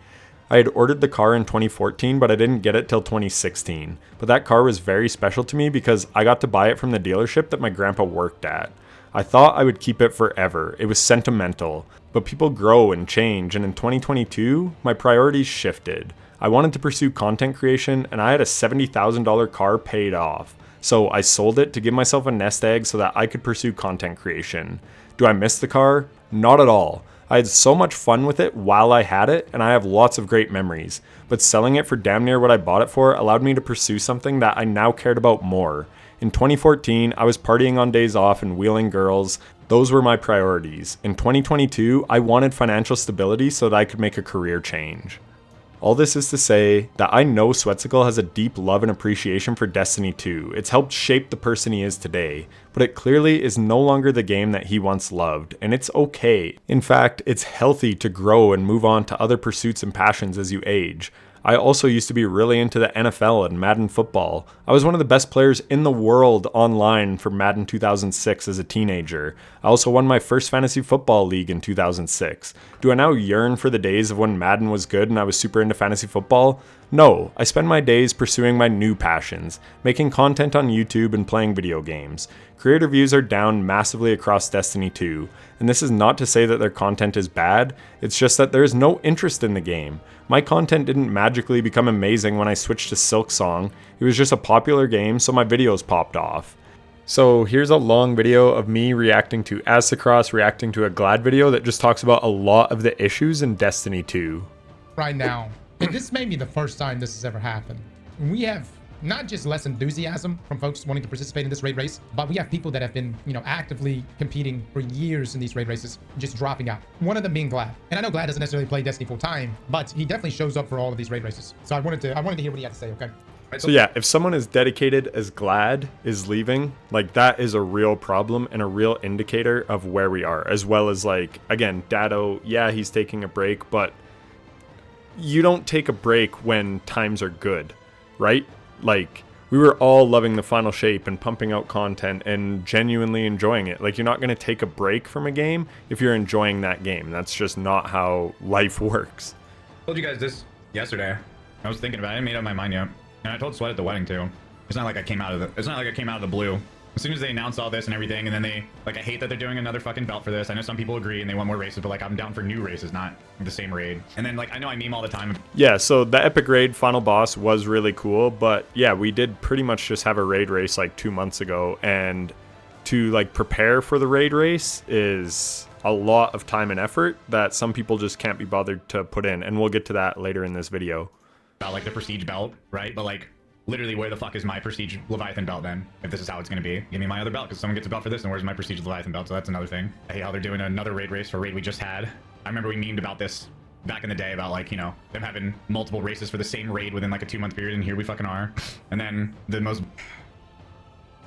I had ordered the car in 2014, but I didn't get it till 2016. But that car was very special to me because I got to buy it from the dealership that my grandpa worked at. I thought I would keep it forever. It was sentimental. But people grow and change, and in 2022, my priorities shifted. I wanted to pursue content creation, and I had a $70,000 car paid off. So I sold it to give myself a nest egg so that I could pursue content creation. Do I miss the car? Not at all. I had so much fun with it while I had it, and I have lots of great memories. But selling it for damn near what I bought it for allowed me to pursue something that I now cared about more. In 2014, I was partying on days off and wheeling girls. Those were my priorities. In 2022, I wanted financial stability so that I could make a career change. All this is to say that I know Sweatcicle has a deep love and appreciation for Destiny 2. It's helped shape the person he is today, but it clearly is no longer the game that he once loved, and it's okay. In fact, it's healthy to grow and move on to other pursuits and passions as you age. I also used to be really into the NFL and Madden football. I was one of the best players in the world online for Madden 2006 as a teenager. I also won my first fantasy football league in 2006. Do I now yearn for the days of when Madden was good and I was super into fantasy football? No, I spend my days pursuing my new passions, making content on YouTube and playing video games. Creator views are down massively across Destiny 2, and this is not to say that their content is bad, it's just that there is no interest in the game. My content didn't magically become amazing when I switched to Silksong, it was just a popular game so my videos popped off. So here's a long video of me reacting to Aztecross reacting to a Glad video that just talks about a lot of the issues in Destiny 2. Right now, and this may be the first time this has ever happened. We have not just less enthusiasm from folks wanting to participate in this raid race, but we have people that have been, actively competing for years in these raid races, just dropping out. One of them being Glad. And I know Glad doesn't necessarily play Destiny full time, but he definitely shows up for all of these raid races. So I wanted to hear what he had to say, okay? So yeah, if someone as dedicated as Glad is leaving, like that is a real problem and a real indicator of where we are, as well as like, again, Dado, yeah, he's taking a break, but you don't take a break when times are good, right? Like, we were all loving the final shape and pumping out content and genuinely enjoying it. Like, you're not going to take a break from a game if you're enjoying that game. That's just not how life works. I told you guys this yesterday. I was thinking about it. I made up my mind yet. And I told Sweat at the wedding too. It's not like I came out of the blue. As soon as they announced all this and everything, and then they, like, I hate that they're doing another fucking belt for this. I know some people agree and they want more races, but, like, I'm down for new races, not the same raid. And then, like, I know I meme all the time. Yeah, so the epic raid final boss was really cool, but yeah, we did pretty much just have a raid race like 2 months ago, and to, like, prepare for the raid race is a lot of time and effort that some people just can't be bothered to put in, and we'll get to that later in this video. About, like, the prestige belt, right? But, like, literally, where the fuck is my prestige Leviathan belt then? If this is how it's gonna be, give me my other belt, because someone gets a belt for this, and where's my prestige Leviathan belt? So that's another thing. I hate how they're doing another raid race for a raid we just had. I remember we memed about this back in the day about, like, you know, them having multiple races for the same raid within like a 2-month period, and here we fucking are. And then the most...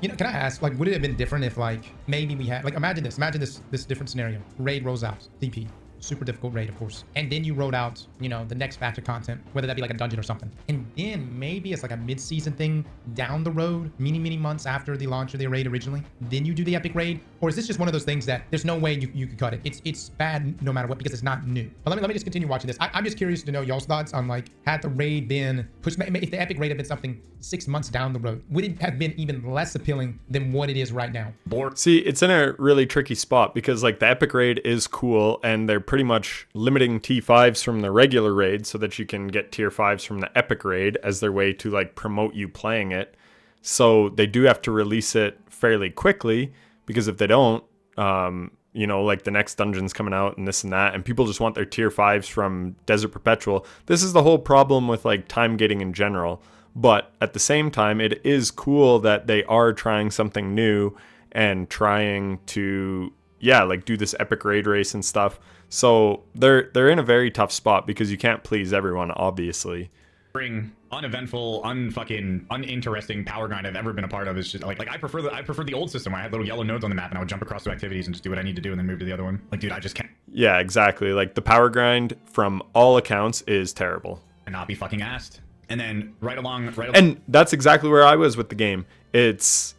You know, can I ask, like, would it have been different if, like, maybe we had, like, imagine this different scenario. Raid rolls out, DP. Super difficult raid, of course. And then you wrote out, you know, the next batch of content, whether that be like a dungeon or something. And then maybe it's like a mid-season thing down the road, many months after the launch of the raid originally. Then you do the epic raid. Or is this just one of those things that there's no way you could cut it? It's bad no matter what because it's not new. But let me just continue watching this. I'm just curious to know y'all's thoughts on, like, had the raid been pushed, if the epic raid had been something 6 months down the road, would it have been even less appealing than what it is right now? See, it's in a really tricky spot because, like, the epic raid is cool and they're pretty much limiting T5s from the regular raid so that you can get tier 5s from the epic raid as their way to, like, promote you playing it. So they do have to release it fairly quickly because if they don't, you know, like, the next dungeon's coming out and this and that, and people just want their tier 5s from Desert Perpetual. This is the whole problem with, like, time gating in general. But at the same time, it is cool that they are trying something new and trying to, yeah, like, do this epic raid race and stuff. So they're in a very tough spot because you can't please everyone, obviously. Bring uneventful, uninteresting power grind I've ever been a part of is just like I prefer the old system where I had little yellow nodes on the map and I would jump across to activities and just do what I need to do and then move to the other one. Like, dude, I just can't. Yeah, exactly. Like, the power grind from all accounts is terrible. And not be fucking asked. And then right along. And that's exactly where I was with the game. It's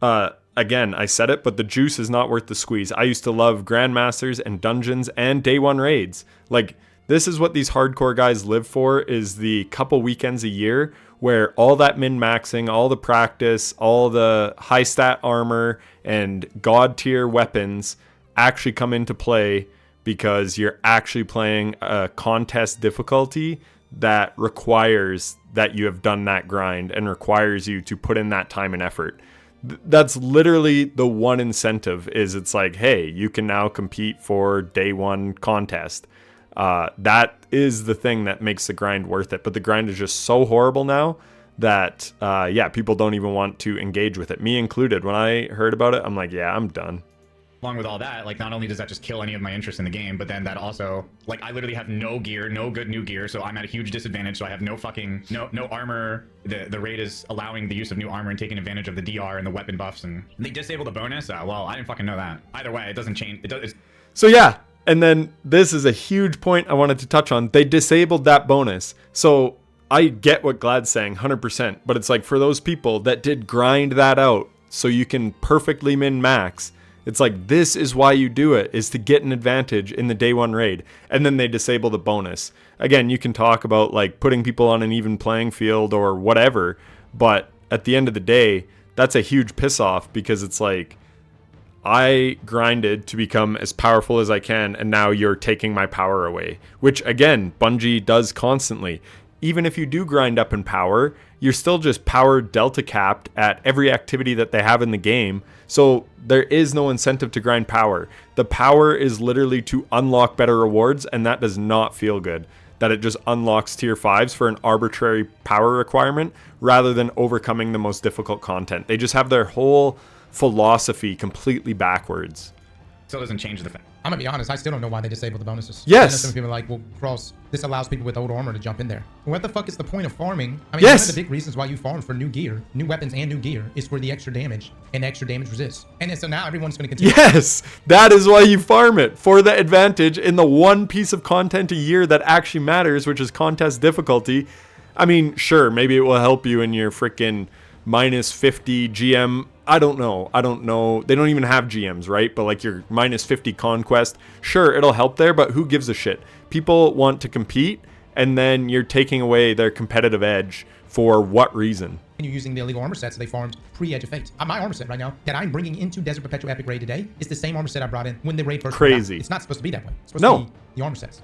again, I said it, but the juice is not worth the squeeze. I used to love Grandmasters and dungeons and day one raids. Like, this is what these hardcore guys live for, is the couple weekends a year where all that min-maxing, all the practice, all the high stat armor and god tier weapons actually come into play because you're actually playing a contest difficulty that requires that you have done that grind and requires you to put in that time and effort. That's literally the one incentive, is it's like, hey, you can now compete for day one contest. That is the thing that makes the grind worth it. But the grind is just so horrible now that, yeah, people don't even want to engage with it. Me included. When I heard about it, I'm like, yeah, I'm done. Along with all that, like, not only does that just kill any of my interest in the game, but then that also, like, I literally have no gear, no good new gear, so I'm at a huge disadvantage. So I have no fucking no armor. The raid is allowing the use of new armor and taking advantage of the DR and the weapon buffs, and they disabled the bonus. Well, I didn't fucking know that. Either way, it doesn't change. So yeah, and then this is a huge point I wanted to touch on. They disabled that bonus. So I get what Glad's saying, 100%, but it's like, for those people that did grind that out so you can perfectly min max. It's like, this is why you do it, is to get an advantage in the day one raid. And then they disable the bonus. Again, you can talk about, like, putting people on an even playing field or whatever. But at the end of the day, that's a huge piss off, because it's like, I grinded to become as powerful as I can, and now you're taking my power away. Which, again, Bungie does constantly. Even if you do grind up in power, you're still just power delta capped at every activity that they have in the game. So there is no incentive to grind power. The power is literally to unlock better rewards, and that does not feel good. That it just unlocks tier 5s for an arbitrary power requirement rather than overcoming the most difficult content. They just have their whole philosophy completely backwards. Still doesn't change the fact. I'm gonna be honest, I still don't know why they disabled the bonuses. Yes. I know some people are like, well, Cross, this allows people with old armor to jump in there. What the fuck is the point of farming? I mean, Yes. one of the big reasons why you farm for new gear, new weapons and new gear is for the extra damage and extra damage resist. And then, so now everyone's gonna continue. Yes, that is why you farm it, for the advantage in the one piece of content a year that actually matters, which is contest difficulty. I mean, sure, maybe it will help you in your freaking minus 50 GM. I don't know. They don't even have GMs, right? But like your minus 50 conquest, sure, it'll help there, but who gives a shit? People want to compete, and then you're taking away their competitive edge for what reason? And you're using the illegal armor sets they farmed pre-Edge of Fate. My armor set right now that I'm bringing into Desert Perpetual Epic Raid today is the same armor set I brought in when the raid first came out. Crazy. It's not supposed to be that way. It's supposed to be the armor sets.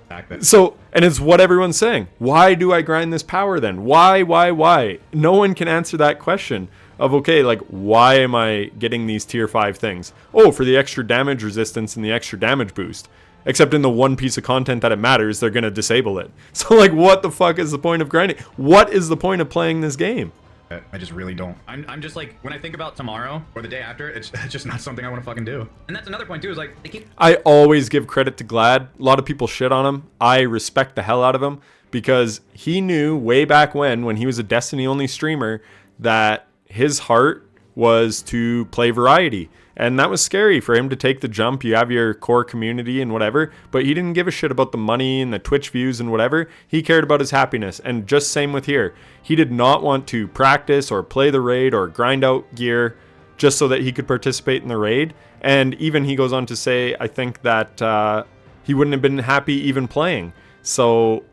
So, and it's what everyone's saying. Why do I grind this power then? Why? No one can answer that question of, okay, like, why am I getting these tier 5 things? Oh, for the extra damage resistance and the extra damage boost. Except in the one piece of content that it matters, they're going to disable it. So, like, what the fuck is the point of grinding? What is the point of playing this game? I just really don't. I'm just like, when I think about tomorrow or the day after, it's just not something I want to fucking do. And that's another point too, is like, they keep... I always give credit to Glad. A lot of people shit on him. I respect the hell out of him because he knew way back when he was a Destiny only streamer, that his heart was to play variety. And that was scary for him to take the jump. You have your core community and whatever, but he didn't give a shit about the money and the Twitch views and whatever. He cared about his happiness. And just same with here. He did not want to practice or play the raid or grind out gear just so that he could participate in the raid. And even he goes on to say, I think that he wouldn't have been happy even playing. So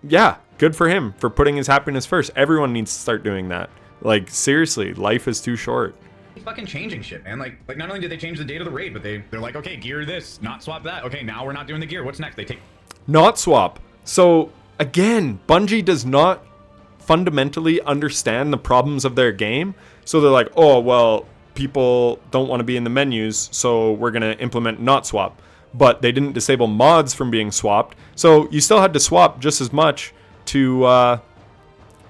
yeah, good for him for putting his happiness first. Everyone needs to start doing that. Like, seriously, life is too short. Fucking changing shit, man. Like not only did they change the date of the raid, but they're like, okay, gear this, not swap that. Okay, now we're not doing the gear. What's next? They take not swap. So again, Bungie does not fundamentally understand the problems of their game. So they're like, oh, well, people don't want to be in the menus, so we're going to implement not swap. But they didn't disable mods from being swapped. So you still had to swap just as much to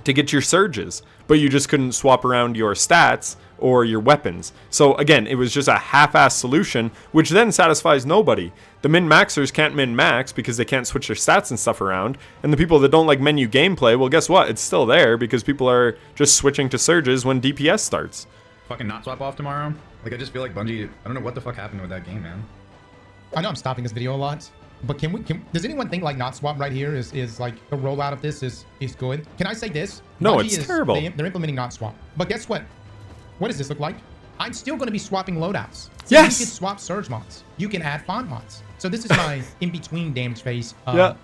get your surges, but you just couldn't swap around your stats or your weapons. So again, it was just a half-assed solution, which then satisfies nobody. The min-maxers can't min-max because they can't switch their stats and stuff around. And the people that don't like menu gameplay, well, guess what? It's still there because people are just switching to surges when DPS starts. Fucking not swap off tomorrow. Like, I just feel like Bungie, I don't know what the fuck happened with that game, man. I know I'm stopping this video a lot, but does anyone think like not swap right here is like the rollout of this is good? Can I say this? No, Bungie it's terrible. They're implementing not swap. But guess what? What does this look like? I'm still going to be swapping loadouts. So yes. You can swap surge mods. You can add font mods. So this is my in-between damage phase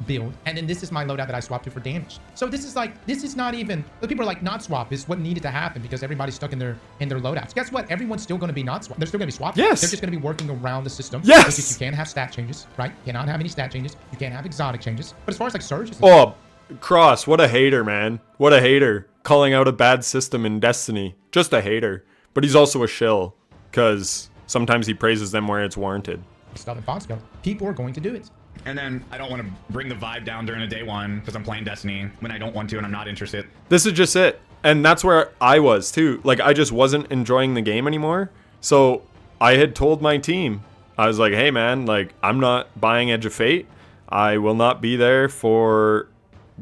build. And then this is my loadout that I swap to for damage. So this is not even, the people are like, not swap is what needed to happen because everybody's stuck in their loadouts. Guess what? Everyone's still going to be not swap. They're still going to be swapping. Yes. They're just going to be working around the system. Yes. Because you can't have stat changes, right? You cannot have any stat changes. You can't have exotic changes. But as far as like surges. Oh, Cross, what a hater, man. What a hater. Calling out a bad system in Destiny. Just a hater. But he's also a shill, because sometimes he praises them where it's warranted. Stuff in Fontsco. People are going to do it. And then I don't want to bring the vibe down during a day one because I'm playing Destiny when I don't want to and I'm not interested. This is just it. And that's where I was too. Like, I just wasn't enjoying the game anymore. So I had told my team, I was like, hey man, like, I'm not buying Edge of Fate. I will not be there for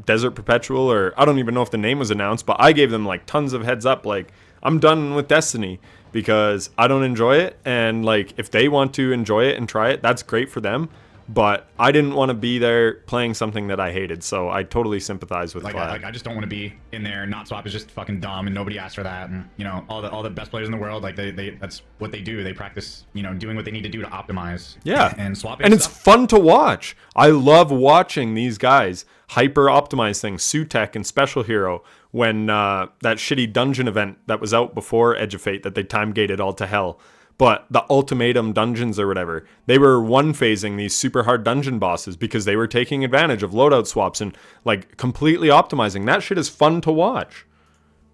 Desert Perpetual, or I don't even know if the name was announced, but I gave them like tons of heads up. Like, I'm done with Destiny because I don't enjoy it. And like, if they want to enjoy it and try it, that's great for them. But I didn't want to be there playing something that I hated. So I totally sympathize with Glad. I just don't want to be in there. Not swap is just fucking dumb and nobody asked for that. And you know, all the best players in the world, like they that's what they do. They practice, you know, doing what they need to do to optime. Yeah. And swapping. And it's fun to watch. I love watching these guys hyper optimize things. Sutek and Special Hero, when that shitty dungeon event that was out before Edge of Fate that they time gated all to hell. But the ultimatum dungeons or whatever, they were one-phasing these super hard dungeon bosses because they were taking advantage of loadout swaps and like completely optimizing. That shit is fun to watch.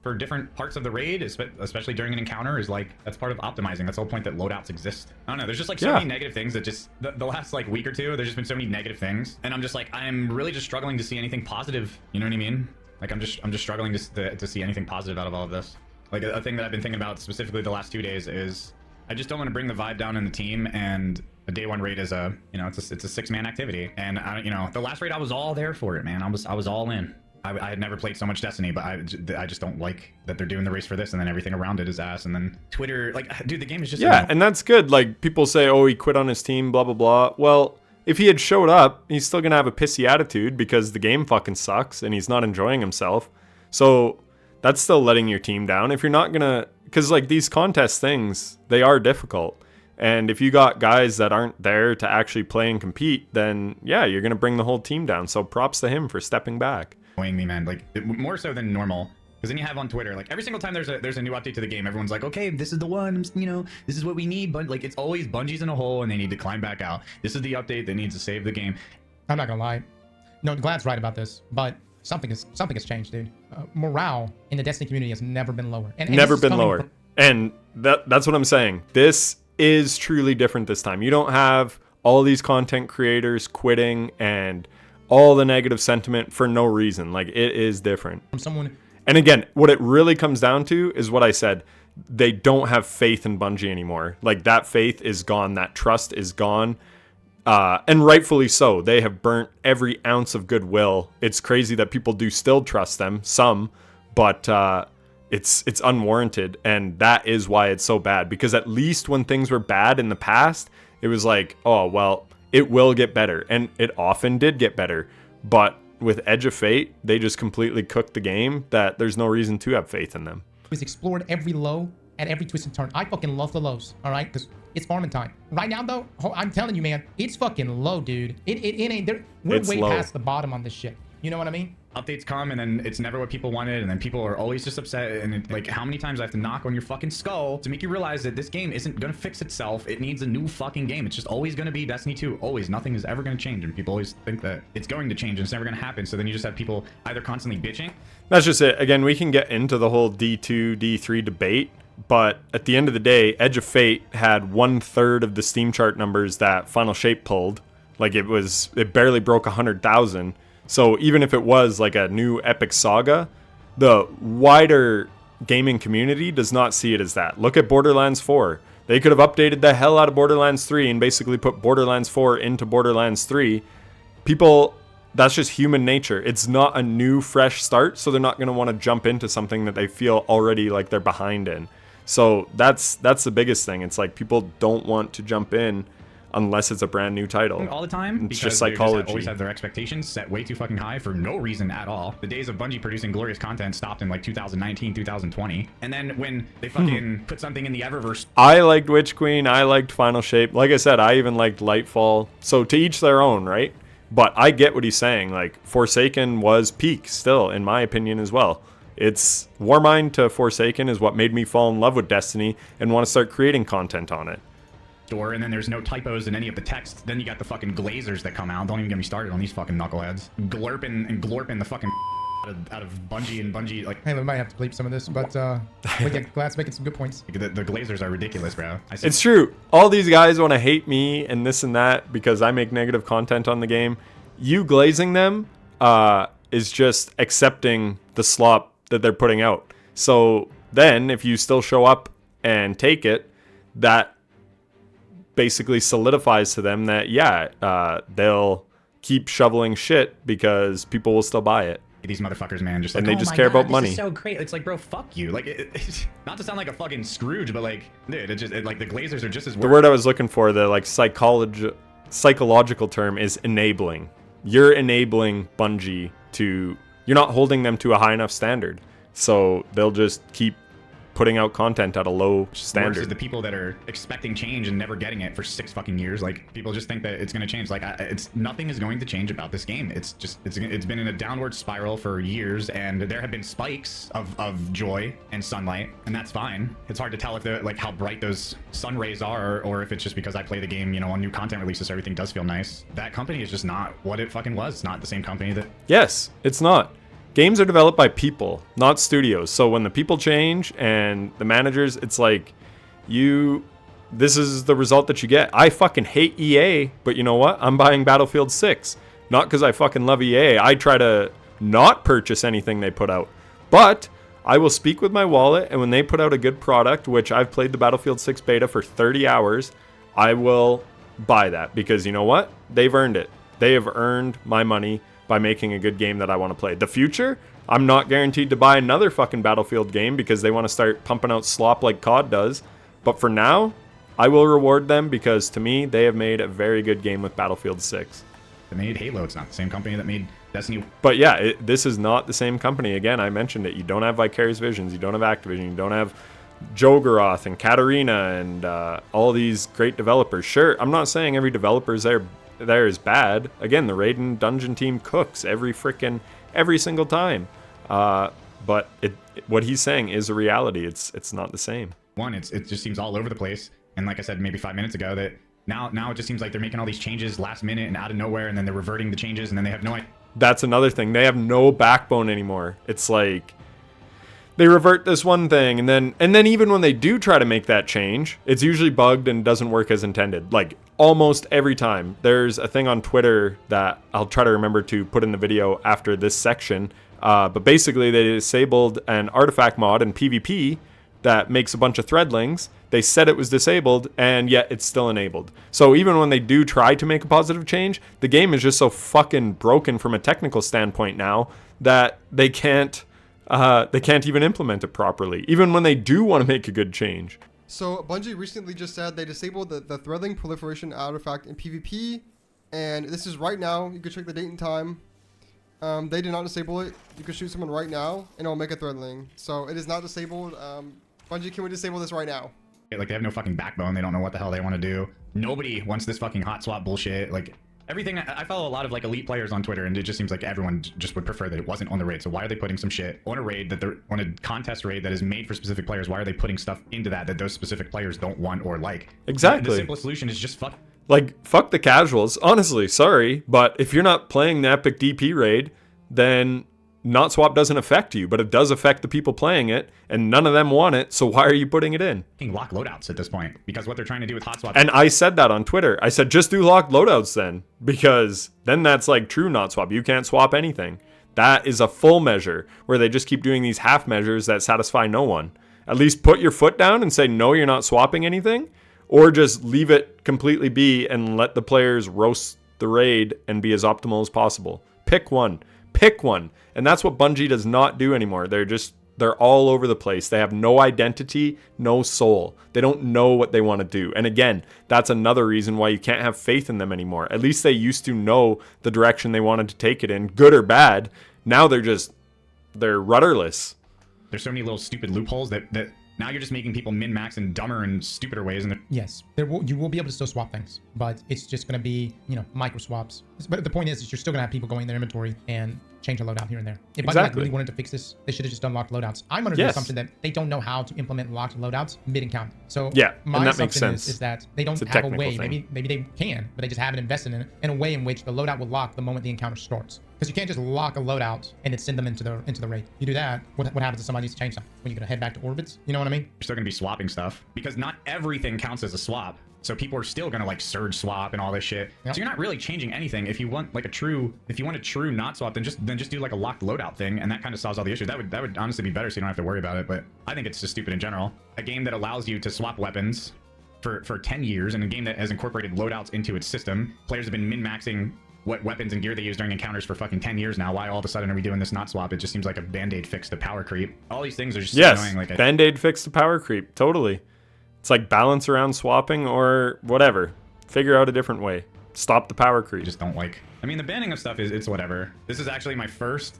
For different parts of the raid, especially during an encounter, is like, that's part of optimizing. That's the whole point that loadouts exist. I don't know, there's just like so many negative things that just, the last like week or two, there's just been so many negative things. And I'm just like, I'm really just struggling to see anything positive. You know what I mean? Like, I'm just struggling to see anything positive out of all of this. Like, a thing that I've been thinking about specifically the last 2 days is, I just don't want to bring the vibe down in the team, and A day one raid is a, you know, it's a 6-man activity. And I, you know, the last raid I was all there for it, man. I was all in. I had never played so much Destiny, but I just don't like that they're doing the race for this, and then everything around it is ass. And then Twitter, like, dude, the game is just and that's good. Like, people say, oh, he quit on his team, blah blah blah. Well, if he had showed up, he's still gonna have a pissy attitude because the game fucking sucks and he's not enjoying himself. So that's still letting your team down. If you're not gonna, because like these contest things, they are difficult. And if you got guys that aren't there to actually play and compete, then yeah, you're gonna bring the whole team down. So props to him for stepping back. annoying me, man. Like more so than normal. Because then you have on Twitter, like every single time there's a new update to the game, everyone's like, okay, this is the one, you know, this is what we need. But like, it's always Bungie's in a hole and they need to climb back out. This is the update that needs to save the game. I'm not gonna lie. No, Glad's right about this, but something has changed, dude. Morale in the Destiny community has never been lower. And never been lower. And that's what I'm saying. This is truly different this time. You don't have all these content creators quitting and all the negative sentiment for no reason. Like, it is different. From someone. And again, what it really comes down to is what I said. They don't have faith in Bungie anymore. Like, that faith is gone. That trust is gone. And rightfully so. They have burnt every ounce of goodwill. It's crazy that people do still trust them, some, but it's unwarranted. And that is why it's so bad. Because at least when things were bad in the past, it was like, oh, well, it will get better. And it often did get better. But with Edge of Fate, they just completely cooked the game that there's no reason to have faith in them. We've explored every low at every twist and turn. I fucking love the lows, all right? Because it's farming time. Right now, though, I'm telling you, man, it's fucking low, dude. It ain't there. We're way past the bottom on this shit. You know what I mean? Updates come and then it's never what people wanted, and then people are always just upset. And like, how many times I have to knock on your fucking skull to make you realize that this game isn't gonna fix itself? It needs a new fucking game. It's just always gonna be Destiny 2. Always. Nothing is ever gonna change, and people always think that it's going to change and it's never gonna happen. So then you just have people either constantly bitching. That's just it. Again, we can get into the whole D2, D3 debate, but at the end of the day, Edge of Fate had 1/3 of the Steam chart numbers that Final Shape pulled. Like, it barely broke 100,000. So even if it was like a new epic saga, the wider gaming community does not see it as that. Look at Borderlands 4. They could have updated the hell out of Borderlands 3 and basically put Borderlands 4 into Borderlands 3. People, that's just human nature. It's not a new, fresh start, so they're not going to want to jump into something that they feel already like they're behind in. So that's the biggest thing. It's like people don't want to jump in unless it's a brand new title. All the time. It's just psychology. Always have their expectations set way too fucking high for no reason at all. The days of Bungie producing glorious content stopped in like 2019, 2020. And then when they fucking put something in the Eververse. I liked Witch Queen. I liked Final Shape. Like I said, I even liked Lightfall. So to each their own, right? But I get what he's saying. Like, Forsaken was peak still, in my opinion, as well. It's Warmind to Forsaken is what made me fall in love with Destiny and want to start creating content on it. And then there's no typos in any of the text. Then you got the fucking glazers that come out. Don't even get me started on these fucking knuckleheads. Glorping the fucking out of Bungie and Bungie, like. Hey, we might have to bleep some of this, but yeah, Glad's making some good points. The glazers are ridiculous, bro. It's true. All these guys want to hate me and this and that because I make negative content on the game. You glazing them is just accepting the slop that they're putting out. So then if you still show up and take it, that basically solidifies to them that they'll keep shoveling shit because people will still buy it. These motherfuckers, man, just like, and they just care about money. This is so great. It's like, bro, fuck you. Like, not to sound like a fucking Scrooge, but like, dude, like the glazers are just as. The word I was looking for, the like psychological term, is enabling. You're enabling Bungie to. You're not holding them to a high enough standard, so they'll just keep putting out content at a low standard. Versus the people that are expecting change and never getting it for 6 fucking years. Like, people just think that it's going to change. Like, nothing is going to change about this game. It's been in a downward spiral for years, and there have been spikes of joy and sunlight, and that's fine. It's hard to tell if like how bright those sun rays are, or if it's just because I play the game, you know, on new content releases, so everything does feel nice. That company is just not what it fucking was. It's not the same company that. Yes, it's not. Games are developed by people, not studios. So when the people change and the managers, it's like, this is the result that you get. I fucking hate EA, but you know what? I'm buying Battlefield 6. Not because I fucking love EA. I try to not purchase anything they put out. But I will speak with my wallet, and when they put out a good product, which I've played the Battlefield 6 beta for 30 hours, I will buy that, because you know what? They've earned it. They have earned my money by making a good game that I want to play. The future, I'm not guaranteed to buy another fucking Battlefield game because they want to start pumping out slop like COD does. But for now, I will reward them because to me, they have made a very good game with Battlefield 6. They made Halo. It's not the same company that made Destiny. But yeah, this is not the same company. Again, I mentioned it. You don't have Vicarious Visions. You don't have Activision. You don't have Jogoroth and Katarina and all these great developers. Sure, I'm not saying every developer there is bad. Again, the Raid and Dungeon team cooks every single time. But what he's saying is a reality. It's not the same. One, it just seems all over the place. And like I said maybe 5 minutes ago, that now it just seems like they're making all these changes last minute and out of nowhere, and then they're reverting the changes, and then they have no idea. That's another thing. They have no backbone anymore. It's like they revert this one thing, and then even when they do try to make that change, it's usually bugged and doesn't work as intended. Like almost every time. There's a thing on Twitter that I'll try to remember to put in the video after this section. But basically they disabled an artifact mod in PvP that makes a bunch of threadlings. They said it was disabled, and yet it's still enabled. So even when they do try to make a positive change, the game is just so fucking broken from a technical standpoint now that they can't even implement it properly, even when they do want to make a good change. So Bungie recently just said they disabled the threadling proliferation artifact in PvP, and this is right now. You can check the date and time. They did not disable it. You can shoot someone right now, and it'll make a threadling. So it is not disabled. Bungie, can we disable this right now? Like, they have no fucking backbone. They don't know what the hell they want to do. Nobody wants this fucking hot swap bullshit. Like, everything. I follow a lot of like elite players on Twitter, and it just seems like everyone just would prefer that it wasn't on the raid. So why are they putting some shit on a raid that they're on a contest raid that is made for specific players? Why are they putting stuff into that those specific players don't want or like? Exactly. The simplest solution is just fuck. Like, fuck the casuals. Honestly, sorry, but if you're not playing the epic DP raid, then not swap doesn't affect you, but it does affect the people playing it, and none of them want it, so why are you putting it in? Lock loadouts at this point, because what they're trying to do with hot swap. And I said that on Twitter. I said, just do locked loadouts then, because then that's like true not swap. You can't swap anything. That is a full measure, where they just keep doing these half measures that satisfy no one. At least put your foot down and say, no, you're not swapping anything, or just leave it completely be and let the players roast the raid and be as optimal as possible. Pick one. Pick one. And that's what Bungie does not do anymore. They're all over the place. They have no identity, no soul. They don't know what they want to do. And again, that's another reason why you can't have faith in them anymore. At least they used to know the direction they wanted to take it in, good or bad. Now they're rudderless. There's so many little stupid loopholes that now you're just making people min-max in dumber and stupider ways. And Yes, you will be able to still swap things, but it's just going to be, micro swaps. But the point is you're still going to have people going in their inventory and change a loadout here and there. If Bungie really wanted to fix this, they should have just done locked loadouts. I'm under the assumption that they don't know how to implement locked loadouts mid-encounter. So yeah, my and that assumption makes sense. is that they don't have a way. Maybe they can, but they just haven't invested in a way in which the loadout will lock the moment the encounter starts. Because you can't just lock a loadout and then send them into the raid. You do that, what happens if somebody needs to change something? When you're gonna head back to orbits? You know what I mean? You're still gonna be swapping stuff because not everything counts as a swap. So people are still gonna like surge swap and all this shit. Yep. So you're not really changing anything. If you want a true not swap, then just do like a locked loadout thing, and that kind of solves all the issues. That would honestly be better, so you don't have to worry about it. But I think it's just stupid in general. A game that allows you to swap weapons for 10 years, and a game that has incorporated loadouts into its system. Players have been min-maxing what weapons and gear they use during encounters for fucking 10 years now. Why all of a sudden are we doing this not swap? It just seems like a band-aid fix to power creep. All these things are just annoying. Like band-aid fix to power creep. Totally. It's like balance around swapping or whatever. Figure out a different way. Stop the power creep. Just don't like. I mean, the banning of stuff it's whatever. This is actually my first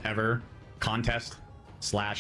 ever contest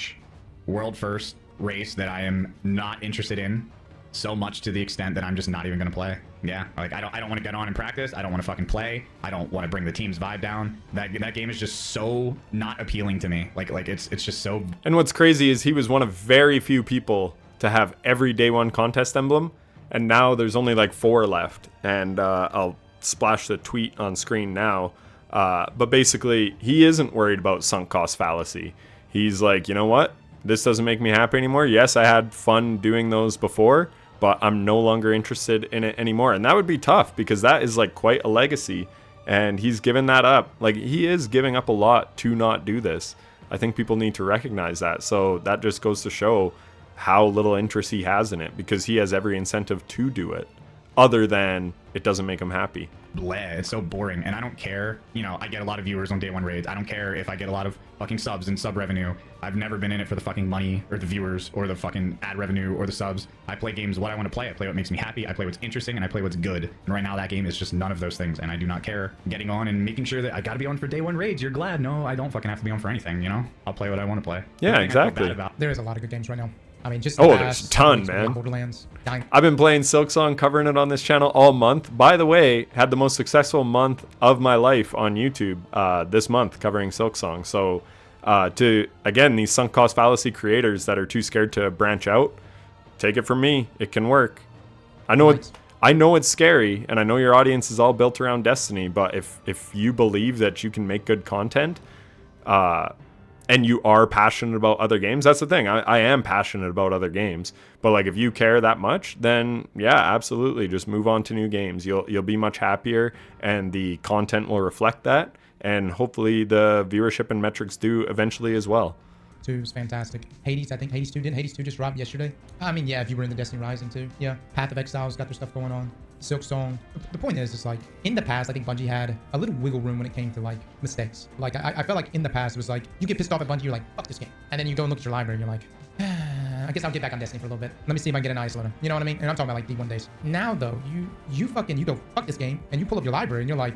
/ world first race that I am not interested in so much, to the extent that I'm just not even gonna play. Yeah, like I don't want to get on and practice. I don't want to fucking play. I don't want to bring the team's vibe down. That game is just so not appealing to me. Like it's just so. And what's crazy is he was one of very few people to have every day one contest emblem, and now there's only like 4 left. And I'll splash the tweet on screen now. But basically, he isn't worried about sunk cost fallacy. He's like, you know what? This doesn't make me happy anymore. Yes, I had fun doing those before, but I'm no longer interested in it anymore. And that would be tough, because that is like quite a legacy, and he's given that up. Like, he is giving up a lot to not do this. I think people need to recognize that. So that just goes to show how little interest he has in it, because he has every incentive to do it. other than it doesn't make them happy. Bleh, it's so boring, and I don't care. You know, I get a lot of viewers on day one raids. I don't care if I get a lot of fucking subs and sub revenue. I've never been in it for the fucking money or the viewers or the fucking ad revenue or the subs. I play games what I want to play. I play what makes me happy. I play what's interesting, and I play what's good. And right now that game is just none of those things, and I do not care. Getting on and making sure that I gotta be on for day one raids. You're glad? No, I don't fucking have to be on for anything, you know? I'll play what I want to play. Yeah, exactly. There is a lot of good games right now. I mean, just there's a ton, man. Borderlands. I've been playing Silksong, covering it on this channel all month. By the way, had the most successful month of my life on YouTube this month covering Silksong. So to, again, these sunk cost fallacy creators that are too scared to branch out, take it from me. It can work. I know it's scary, and I know your audience is all built around Destiny, but if you believe that you can make good content, and you are passionate about other games, that's the thing. I am passionate about other games, but like if you care that much, then yeah, absolutely, just move on to new games. You'll be much happier, and the content will reflect that, and hopefully the viewership and metrics do eventually as well. 2 is fantastic. Hades, I think Hades 2 didn't Hades 2 just dropped yesterday? I mean, yeah, if you were in the Destiny Rising too. Yeah, Path of Exile's got their stuff going on. Silksong. The point is, it's like, in the past, I think Bungie had a little wiggle room when it came to, like, mistakes. Like, I felt like in the past, it was like, you get pissed off at Bungie, you're like, fuck this game. And then you go and look at your library, and you're like, I guess I'll get back on Destiny for a little bit. Let me see if I can get an isolator. You know what I mean? And I'm talking about, like, D1 days. Now, though, you go, fuck this game, and you pull up your library, and you're like,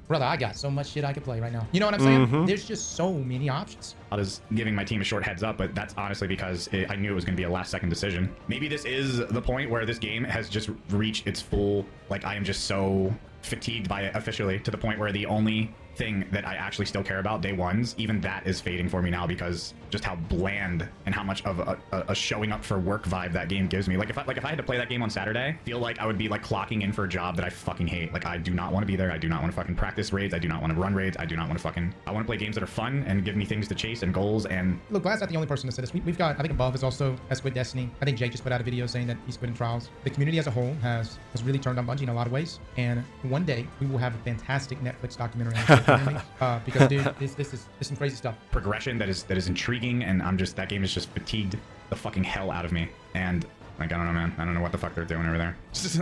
brother, I got so much shit I could play right now. You know what I'm saying? Mm-hmm. There's just so many options. I was giving my team a short heads up, but that's honestly because I knew it was going to be a last second decision. Maybe this is the point where this game has just reached its full, like, I am just so fatigued by it officially, to the point where the only thing that I actually still care about, day ones, even that is fading for me now, because just how bland and how much of a showing up for work vibe that game gives me. Like if I had to play that game on Saturday, I feel like I would be like clocking in for a job that I fucking hate. Like I do not want to be there. I do not want to fucking practice raids. I do not want to run raids. I do not want to fucking, I want to play games that are fun and give me things to chase and goals. And look, Glad's not the only person to say this. We've got, I think Above is also has quit Destiny. I think Jake just put out a video saying that he's quitting Trials. The community as a whole has really turned on Bungie in a lot of ways. And one day we will have a fantastic Netflix documentary on because dude, this is some crazy stuff. Progression that is intriguing, and that game is just fatigued the fucking hell out of me. And like, I don't know, man. I don't know what the fuck they're doing over there. It's just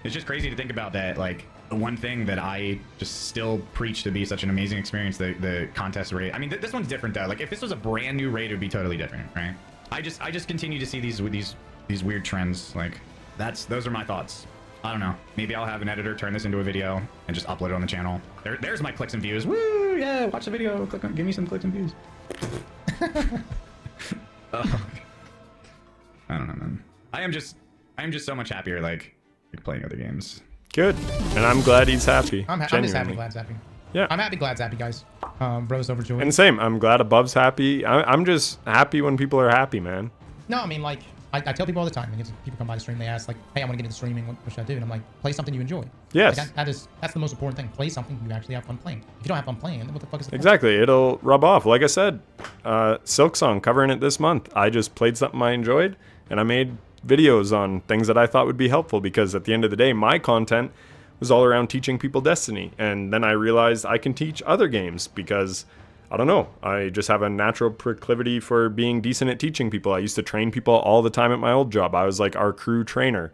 it's just crazy to think about that. Like, one thing that I just still preach to be such an amazing experience, the contest raid. I mean, this one's different though. Like, if this was a brand new raid, it would be totally different, right? I just continue to see these weird trends. Like, those are my thoughts. I don't know. Maybe I'll have an editor turn this into a video and just upload it on the channel. There's my clicks and views. Woo! Yeah, watch the video. Give me some clicks and views. I don't know, man. I am just so much happier, like playing other games. Good, and I'm glad he's happy. I'm just happy. Glad's happy. Yeah, I'm happy. Glad's happy, guys. Bro's overjoyed. And same. I'm glad Above's happy. I'm just happy when people are happy, man. No, I mean, like, I tell people all the time, people come by the stream, they ask, like, hey, I want to get into streaming, what should I do? And I'm like, play something you enjoy. Yes. Like, that's the most important thing. Play something you actually have fun playing. If you don't have fun playing, then what the fuck is the point? Exactly. It'll rub off. Like I said, Silksong, covering it this month. I just played something I enjoyed, and I made videos on things that I thought would be helpful, because at the end of the day, my content was all around teaching people Destiny. And then I realized I can teach other games because, I don't know, I just have a natural proclivity for being decent at teaching people. I used to train people all the time at my old job. I was like our crew trainer.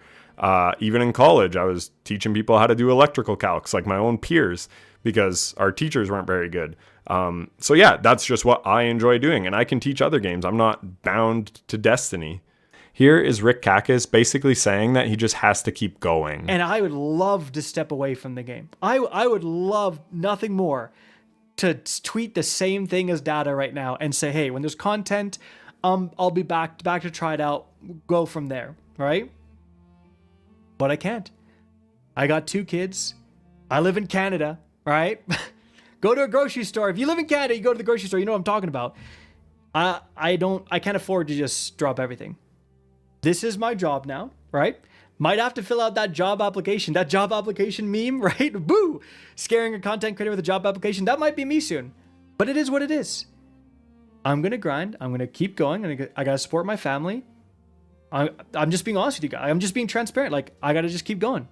Even in college, I was teaching people how to do electrical calcs, like my own peers, because our teachers weren't very good. So yeah, that's just what I enjoy doing, and I can teach other games. I'm not bound to Destiny. Here is Rick Kakis basically saying that he just has to keep going. And I would love to step away from the game. I would love nothing more to tweet the same thing as Data right now and say, hey, when there's content, I'll be back to try it out, go from there, right? But I can't. I got 2 kids. I live in Canada, right? Go to a grocery store. If you live in Canada, you go to the grocery store, you know what I'm talking about. I can't afford to just drop everything. This is my job now, right? Might have to fill out that job application meme, right? Boo! Scaring a content creator with a job application. That might be me soon. But it is what it is. I'm going to grind. I'm going to keep going. I got to support my family. I'm just being honest with you guys. I'm just being transparent. Like, I got to just keep going.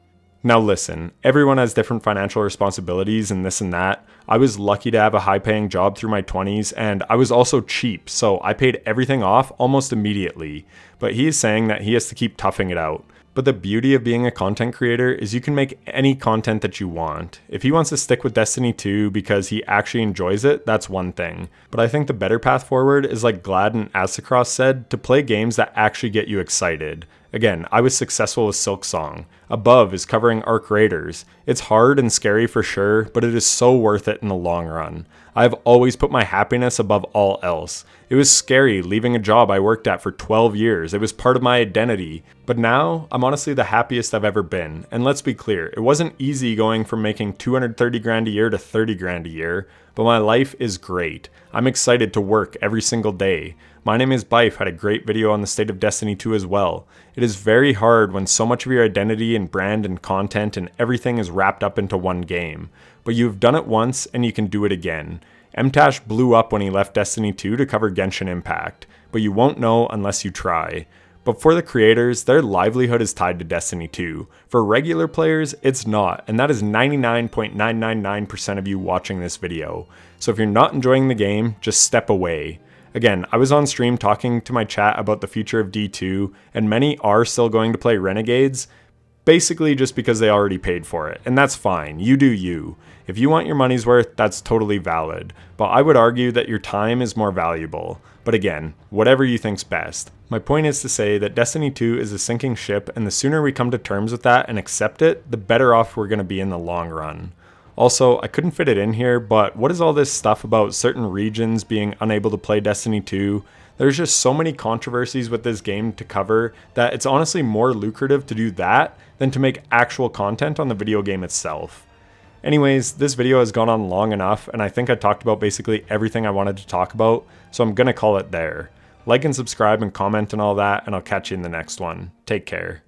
Now listen, everyone has different financial responsibilities and this and that. I was lucky to have a high-paying job through my 20s, and I was also cheap, so I paid everything off almost immediately. But he is saying that he has to keep toughing it out. But the beauty of being a content creator is you can make any content that you want. If he wants to stick with Destiny 2 because he actually enjoys it, that's one thing. But I think the better path forward is, like Glad and Asacross said, to play games that actually get you excited. Again, I was successful with Silksong. Above is covering Arc Raiders. It's hard and scary for sure, but it is so worth it in the long run. I've always put my happiness above all else. It was scary leaving a job I worked at for 12 years. It was part of my identity. But now, I'm honestly the happiest I've ever been. And let's be clear, it wasn't easy going from making 230 grand a year to 30 grand a year, but my life is great. I'm excited to work every single day. My Name is Bife had a great video on the state of Destiny 2 as well. It is very hard when so much of your identity and brand and content and everything is wrapped up into one game. But you've done it once and you can do it again. MTash blew up when he left Destiny 2 to cover Genshin Impact, but you won't know unless you try. But for the creators, their livelihood is tied to Destiny 2. For regular players, it's not, and that is 99.999% of you watching this video. So if you're not enjoying the game, just step away. Again, I was on stream talking to my chat about the future of D2, and many are still going to play Renegades, basically just because they already paid for it, and that's fine, you do you. If you want your money's worth, that's totally valid, but I would argue that your time is more valuable. But again, whatever you think's best. My point is to say that Destiny 2 is a sinking ship, and the sooner we come to terms with that and accept it, the better off we're going to be in the long run. Also, I couldn't fit it in here, but what is all this stuff about certain regions being unable to play Destiny 2? There's just so many controversies with this game to cover that it's honestly more lucrative to do that than to make actual content on the video game itself. Anyways, this video has gone on long enough, and I think I talked about basically everything I wanted to talk about, so I'm gonna call it there. Like and subscribe and comment and all that, and I'll catch you in the next one. Take care.